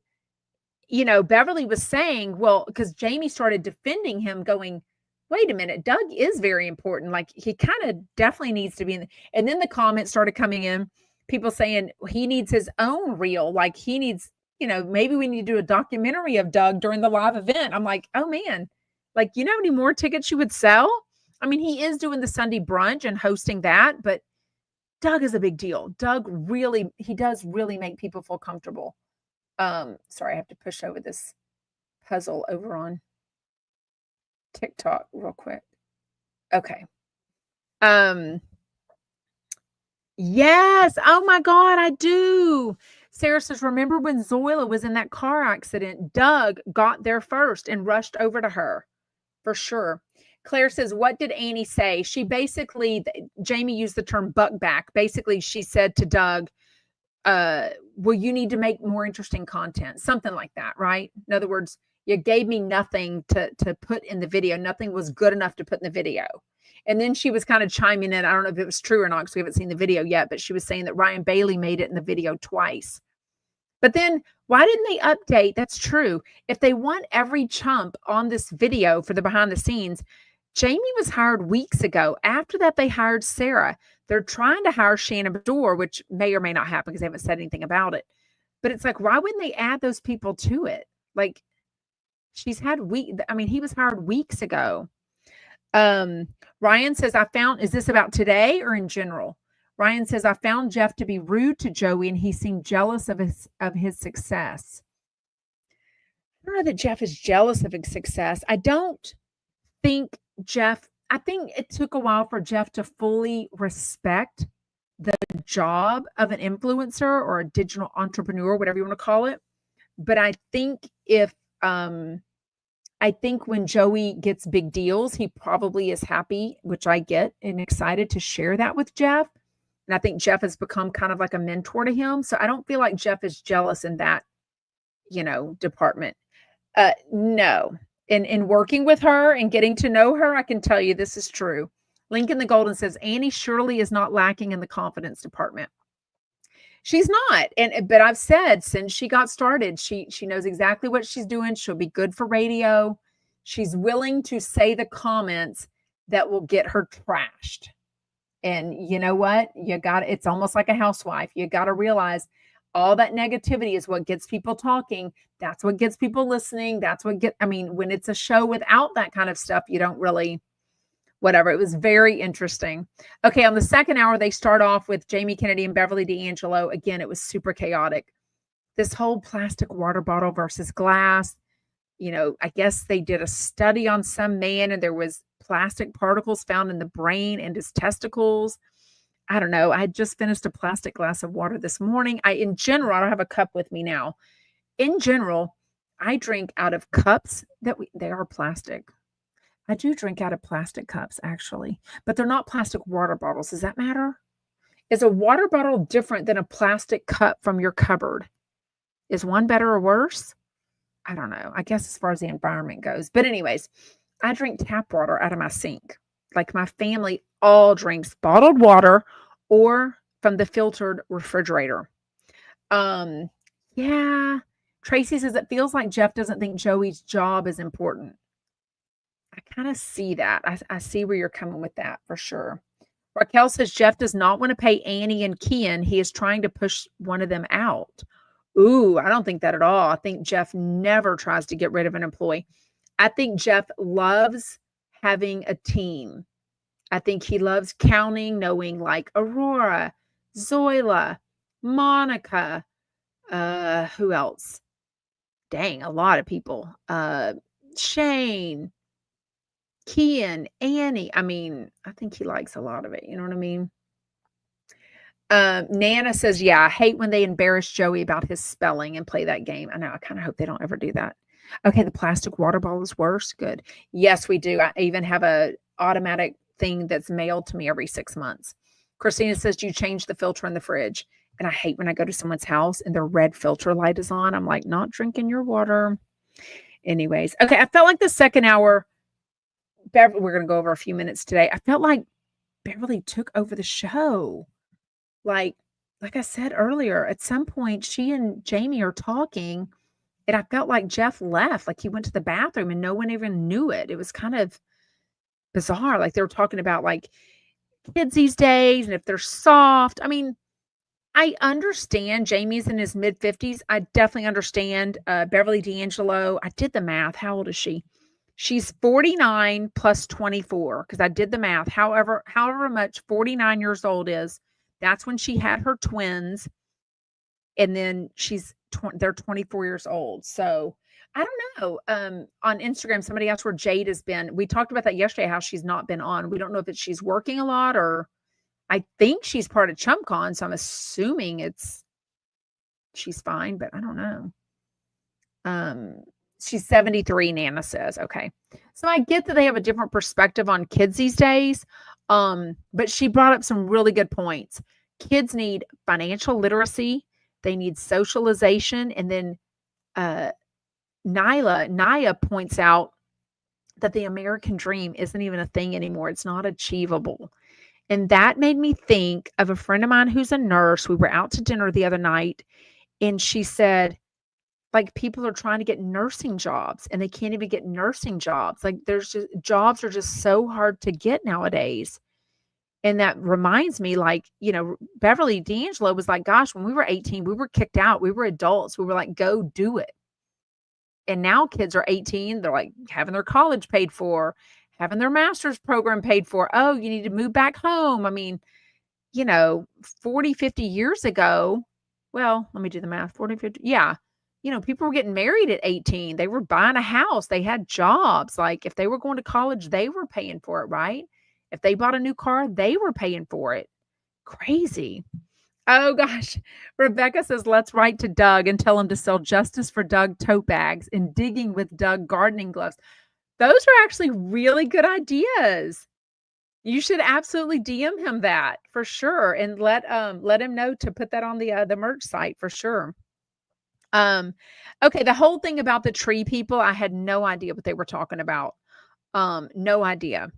Beverly was saying, well, because Jamie started defending him going, wait a minute, Doug is very important. Like he kind of definitely needs to be in. And then the comments started coming in, people saying he needs his own reel. Like he needs, maybe we need to do a documentary of Doug during the live event. I'm like, oh man, like, you know how many more tickets you would sell? I mean, he is doing the Sunday brunch and hosting that, but Doug is a big deal. Doug he does really make people feel comfortable. Sorry, I have to push over this puzzle over on TikTok real quick. Okay. Yes. Oh my God, I do. Sarah says, remember when Zoila was in that car accident? Doug got there first and rushed over to her. For sure. Claire says, what did Annie say? She basically, Jamie used the term buck back. Basically, she said to Doug, well, you need to make more interesting content, something like that, right? In other words, you gave me nothing to put in the video. Nothing was good enough to put in the video. And then she was kind of chiming in. I don't know if it was true or not because we haven't seen the video yet, but she was saying that Ryan Bailey made it in the video twice. But then why didn't they update? That's true. If they want every chump on this video for the behind the scenes, Jamie was hired weeks ago. After that, they hired Sarah. They're trying to hire Shannon Bedore, which may or may not happen because they haven't said anything about it. But it's like, why wouldn't they add those people to it? Like, she's had he was hired weeks ago. Ryan says, is this about today or in general? Ryan says, I found Jeff to be rude to Joey and he seemed jealous of his success. I don't know that Jeff is jealous of his success. I don't think I think it took a while for Jeff to fully respect the job of an influencer or a digital entrepreneur, whatever you want to call it. But I think when Joey gets big deals, he probably is happy, which I get, and excited to share that with Jeff. And I think Jeff has become kind of like a mentor to him. So I don't feel like Jeff is jealous in that, department. No. In working with her and getting to know her, I can tell you this is true. Lincoln the Golden says, Annie surely is not lacking in the confidence department. She's not. But I've said since she got started, she knows exactly what she's doing. She'll be good for radio. She's willing to say the comments that will get her trashed. And you know what? It's almost like a housewife. You got to realize all that negativity is what gets people talking. That's what gets people listening. When it's a show without that kind of stuff, you don't really, whatever. It was very interesting. Okay. On the second hour, they start off with Jamie Kennedy and Beverly D'Angelo. Again, it was super chaotic. This whole plastic water bottle versus glass, I guess they did a study on some man and there was plastic particles found in the brain and his testicles. I don't know. I had just finished a plastic glass of water this morning. In general, I don't have a cup with me now. In general, I drink out of cups they are plastic. I do drink out of plastic cups, actually, but they're not plastic water bottles. Does that matter? Is a water bottle different than a plastic cup from your cupboard? Is one better or worse? I don't know. I guess as far as the environment goes. But anyways, I drink tap water out of my sink. Like my family all drinks bottled water or from the filtered refrigerator. Yeah. Tracy says it feels like Jeff doesn't think Joey's job is important. I kind of see that. I see where you're coming with that for sure. Raquel says Jeff does not want to pay Annie and Cian. He is trying to push one of them out. Ooh, I don't think that at all. I think Jeff never tries to get rid of an employee. I think Jeff loves having a team. I think he loves counting, knowing like Aurora, Zoila, Monica, who else? Dang, a lot of people. Shane, Cian, Annie. I think he likes a lot of it. You know what I mean? Nana says, yeah, I hate when they embarrass Joey about his spelling and play that game. I know. I kind of hope they don't ever do that. Okay, the plastic water bottle is worse. Good. Yes, we do. I even have a automatic thing that's mailed to me every 6 months. Christina says, do you change the filter in the fridge? And I hate when I go to someone's house and their red filter light is on. I'm like, not drinking your water. Anyways, okay, I felt like the second hour, we're going to go over a few minutes today. I felt like Beverly took over the show. Like I said earlier, at some point, she and Jamie are talking, and I felt like Jeff left, like he went to the bathroom and no one even knew it. It was kind of bizarre. Like they were talking about like kids these days and if they're soft. I understand Jamie's in his mid-50s. I definitely understand Beverly D'Angelo. I did the math. How old is she? She's 49 plus 24 because I did the math. However much 49 years old is, that's when she had her twins. And then they're 24 years old. So I don't know. On Instagram, somebody asked where Jade has been. We talked about that yesterday, how she's not been on. We don't know if she's working a lot or I think she's part of ChumpCon, so I'm assuming she's fine, but I don't know. She's 73, Nana says. Okay. So I get that they have a different perspective on kids these days. But she brought up some really good points. Kids need financial literacy, they need socialization, and then Naya points out that the American dream isn't even a thing anymore. It's not achievable. And that made me think of a friend of mine who's a nurse. We were out to dinner the other night, and she said, like, people are trying to get nursing jobs and they can't even get nursing jobs. Like, there's just jobs are just so hard to get nowadays. And that reminds me, like, Beverly D'Angelo was like, gosh, when we were 18, we were kicked out. We were adults. We were like, go do it. And now kids are 18. They're like having their college paid for, having their master's program paid for. Oh, you need to move back home. I mean, 40, 50 years ago, well, let me do the math. 40, 50. Yeah. People were getting married at 18. They were buying a house. They had jobs. Like, if they were going to college, they were paying for it, right? If they bought a new car, they were paying for it. Crazy. Oh gosh. Rebecca says, let's write to Doug and tell him to sell Justice for Doug tote bags and Digging with Doug gardening gloves. Those are actually really good ideas. You should absolutely DM him that for sure, and let him know to put that on the merch site for sure. Okay, the whole thing about the tree people, I had no idea what they were talking about. No idea.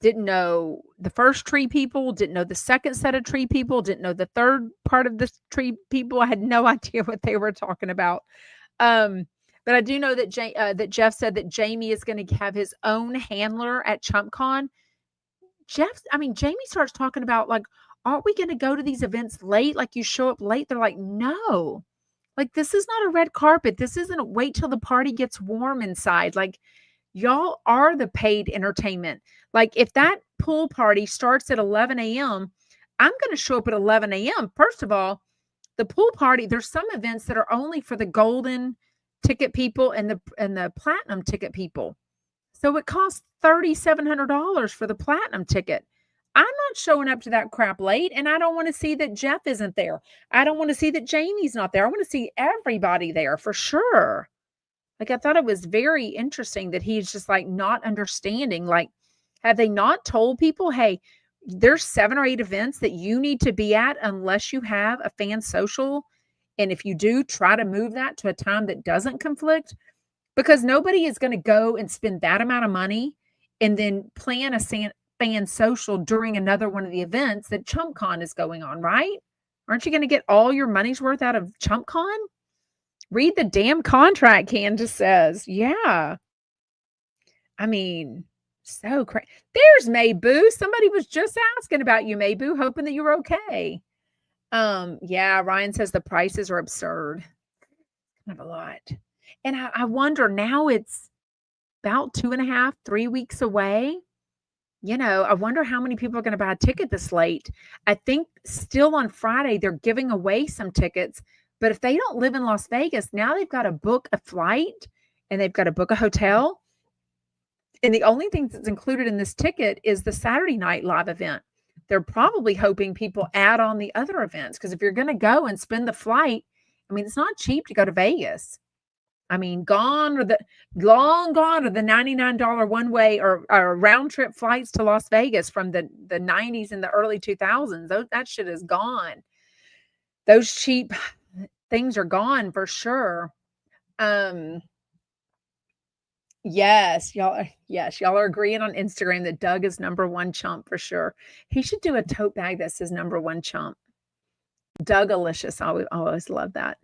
Didn't know the first tree people, didn't know the second set of tree people, didn't know the third part of the tree people. I had no idea what they were talking about. But I do know that that Jeff said that Jamie is going to have his own handler at ChumpCon. Jamie starts talking about, like, aren't we going to go to these events late? Like, you show up late. They're like, no, like, this is not a red carpet. This isn't wait till the party gets warm inside. Like, y'all are the paid entertainment. Like, if that pool party starts at 11 a.m., I'm going to show up at 11 a.m. First of all, the pool party, there's some events that are only for the golden ticket people and the platinum ticket people. So it costs $3,700 for the platinum ticket. I'm not showing up to that crap late, and I don't want to see that Jeff isn't there. I don't want to see that Jamie's not there. I want to see everybody there for sure. Like, I thought it was very interesting that he's just, like, not understanding. Like, have they not told people, hey, there's 7 or 8 events that you need to be at unless you have a fan social? And if you do, try to move that to a time that doesn't conflict, because nobody is going to go and spend that amount of money and then plan a fan social during another one of the events that ChumpCon is going on, right? Aren't you going to get all your money's worth out of ChumpCon? Read the damn contract, Candace says. Yeah. I mean, so crazy. There's Mayboo. Somebody was just asking about you, Mayboo, hoping that you were okay. Yeah, Ryan says the prices are absurd. Kind of a lot. And I wonder, now it's about 2.5, 3 weeks away. I wonder how many people are going to buy a ticket this late. I think still on Friday, they're giving away some tickets. But if they don't live in Las Vegas, now they've got to book a flight and they've got to book a hotel. And the only thing that's included in this ticket is the Saturday night live event. They're probably hoping people add on the other events, because if you're going to go and spend the flight, it's not cheap to go to Vegas. Long gone are the $99 one-way or round trip flights to Las Vegas from the 90s and the early 2000s. That shit is gone. Those cheap things are gone for sure. Yes, y'all are agreeing on Instagram that Doug is number one chump for sure. He should do a tote bag that says number one chump. Dougalicious. I always love that.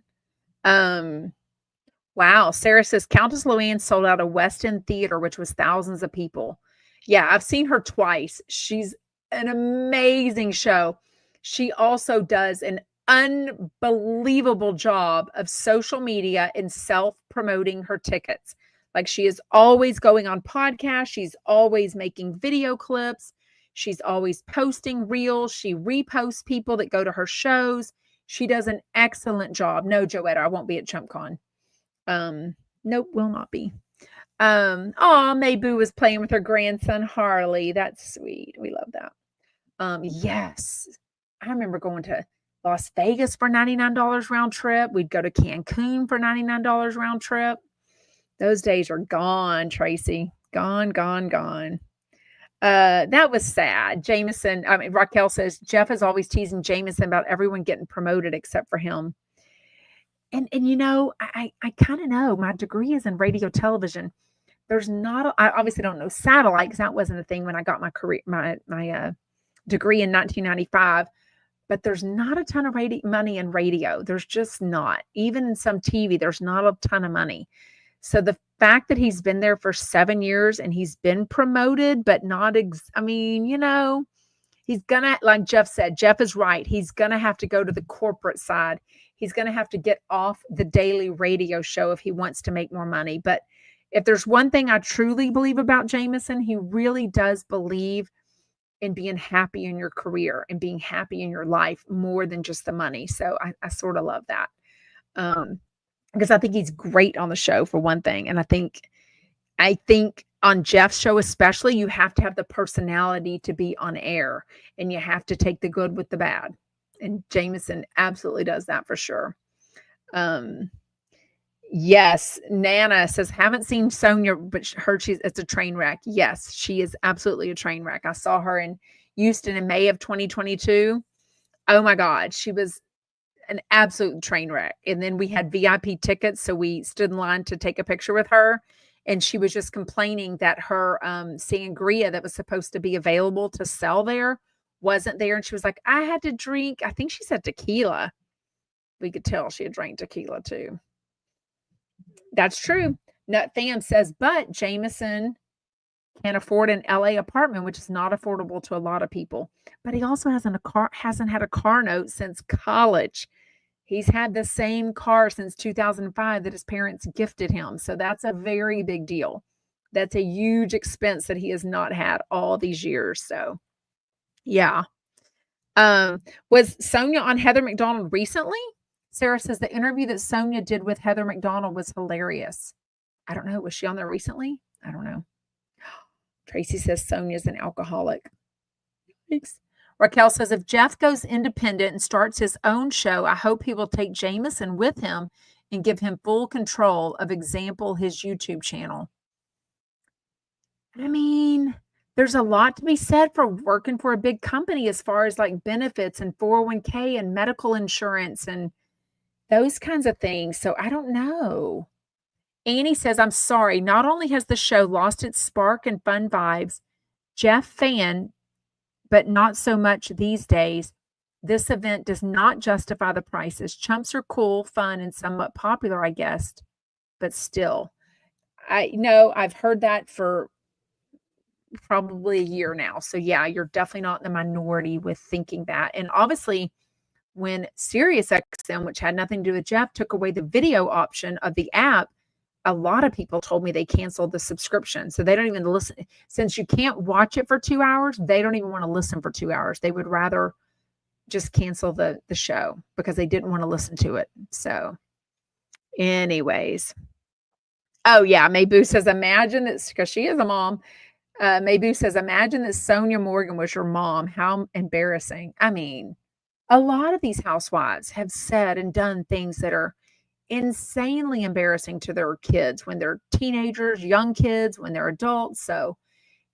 Wow. Sarah says Countess Luann sold out a West End theater, which was thousands of people. Yeah, I've seen her twice. She's an amazing show. She also does an unbelievable job of social media and self-promoting her tickets. Like, she is always going on podcasts. She's always making video clips. She's always posting reels. She reposts people that go to her shows. She does an excellent job. No, Joetta, I won't be at ChumpCon. Nope, will not be. Mayboo was playing with her grandson, Harley. That's sweet. We love that. Yes. I remember going to Las Vegas for $99 round trip. We'd go to Cancun for $99 round trip. Those days are gone, Tracy. Gone, gone, gone. That was sad. Raquel says, Jeff is always teasing Jameson about everyone getting promoted except for him. And I kind of know my degree is in radio television. There's not, I obviously don't know satellite because that wasn't a thing when I got my degree in 1995. But there's not a ton of money in radio. There's just not. Even in some TV, there's not a ton of money. So the fact that he's been there for 7 years and he's been promoted, but not, he's going to, like Jeff said, Jeff is right. He's going to have to go to the corporate side. He's going to have to get off the daily radio show if he wants to make more money. But if there's one thing I truly believe about Jameson, he really does believe in being happy in your career and being happy in your life more than just the money. So I sort of love that. Because I think he's great on the show for one thing. And I think on Jeff's show, especially, you have to have the personality to be on air and you have to take the good with the bad. And Jameson absolutely does that for sure. Yes. Nana says, haven't seen Sonia, but heard it's a train wreck. Yes, she is absolutely a train wreck. I saw her in Houston in May of 2022. Oh my God. She was an absolute train wreck. And then we had VIP tickets. So we stood in line to take a picture with her. And she was just complaining that her sangria that was supposed to be available to sell there wasn't there. And she was like, I had to drink, I think she said tequila. We could tell she had drank tequila too. That's true. Nut Fam says, but Jameson can afford an LA apartment, which is not affordable to a lot of people. But he also hasn't had a car note since college. He's had the same car since 2005 that his parents gifted him. So that's a very big deal. That's a huge expense that he has not had all these years. So, yeah. Was Sonia on Heather McDonald recently? Sarah says the interview that Sonia did with Heather McDonald was hilarious. I don't know. Was she on there recently? I don't know. Tracy says Sonia's an alcoholic. Thanks. Raquel says, if Jeff goes independent and starts his own show, I hope he will take Jameson with him and give him full control of, example, his YouTube channel. I mean, there's a lot to be said for working for a big company as far as like benefits and 401k and medical insurance and those kinds of things. So I don't know. Annie says, I'm sorry. Not only has the show lost its spark and fun vibes, Jeff fan, but not so much these days. This event does not justify the prices. Chumps are cool, fun, and somewhat popular, I guess. But still, I know I've heard that for probably a year now. So yeah, you're definitely not in the minority with thinking that. And obviously, when SiriusXM, which had nothing to do with Jeff, took away the video option of the app, a lot of people told me they canceled the subscription. So they don't even listen. Since you can't watch it for 2 hours, they don't even want to listen for 2 hours. They would rather just cancel the show because they didn't want to listen to it. So anyways. Oh yeah. Maybu says, imagine that, because she is a mom. Maybu says, imagine that Sonia Morgan was your mom. How embarrassing. I mean, a lot of these housewives have said and done things that are insanely embarrassing to their kids when they're teenagers, young kids, when they're adults. So,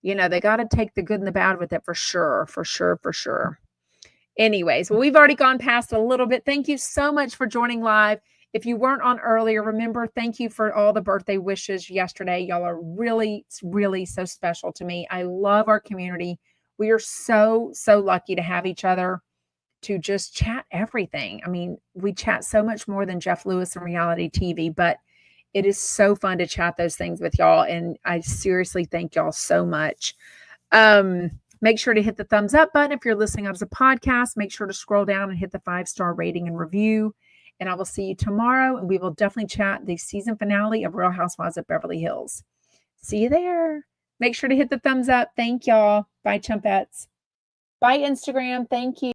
they got to take the good and the bad with it for sure, for sure, for sure. Anyways, well, we've already gone past a little bit. Thank you so much for joining live. If you weren't on earlier, remember, thank you for all the birthday wishes yesterday. Y'all are really, really so special to me. I love our community. We are so, so lucky to have each other to just chat everything. I mean, we chat so much more than Jeff Lewis and reality TV, but it is so fun to chat those things with y'all. And I seriously thank y'all so much. Make sure to hit the thumbs up button. If you're listening as a podcast, make sure to scroll down and hit the 5-star rating and review. And I will see you tomorrow. And we will definitely chat the season finale of Real Housewives of Beverly Hills. See you there. Make sure to hit the thumbs up. Thank y'all. Bye, Chumpettes. Bye, Instagram. Thank you.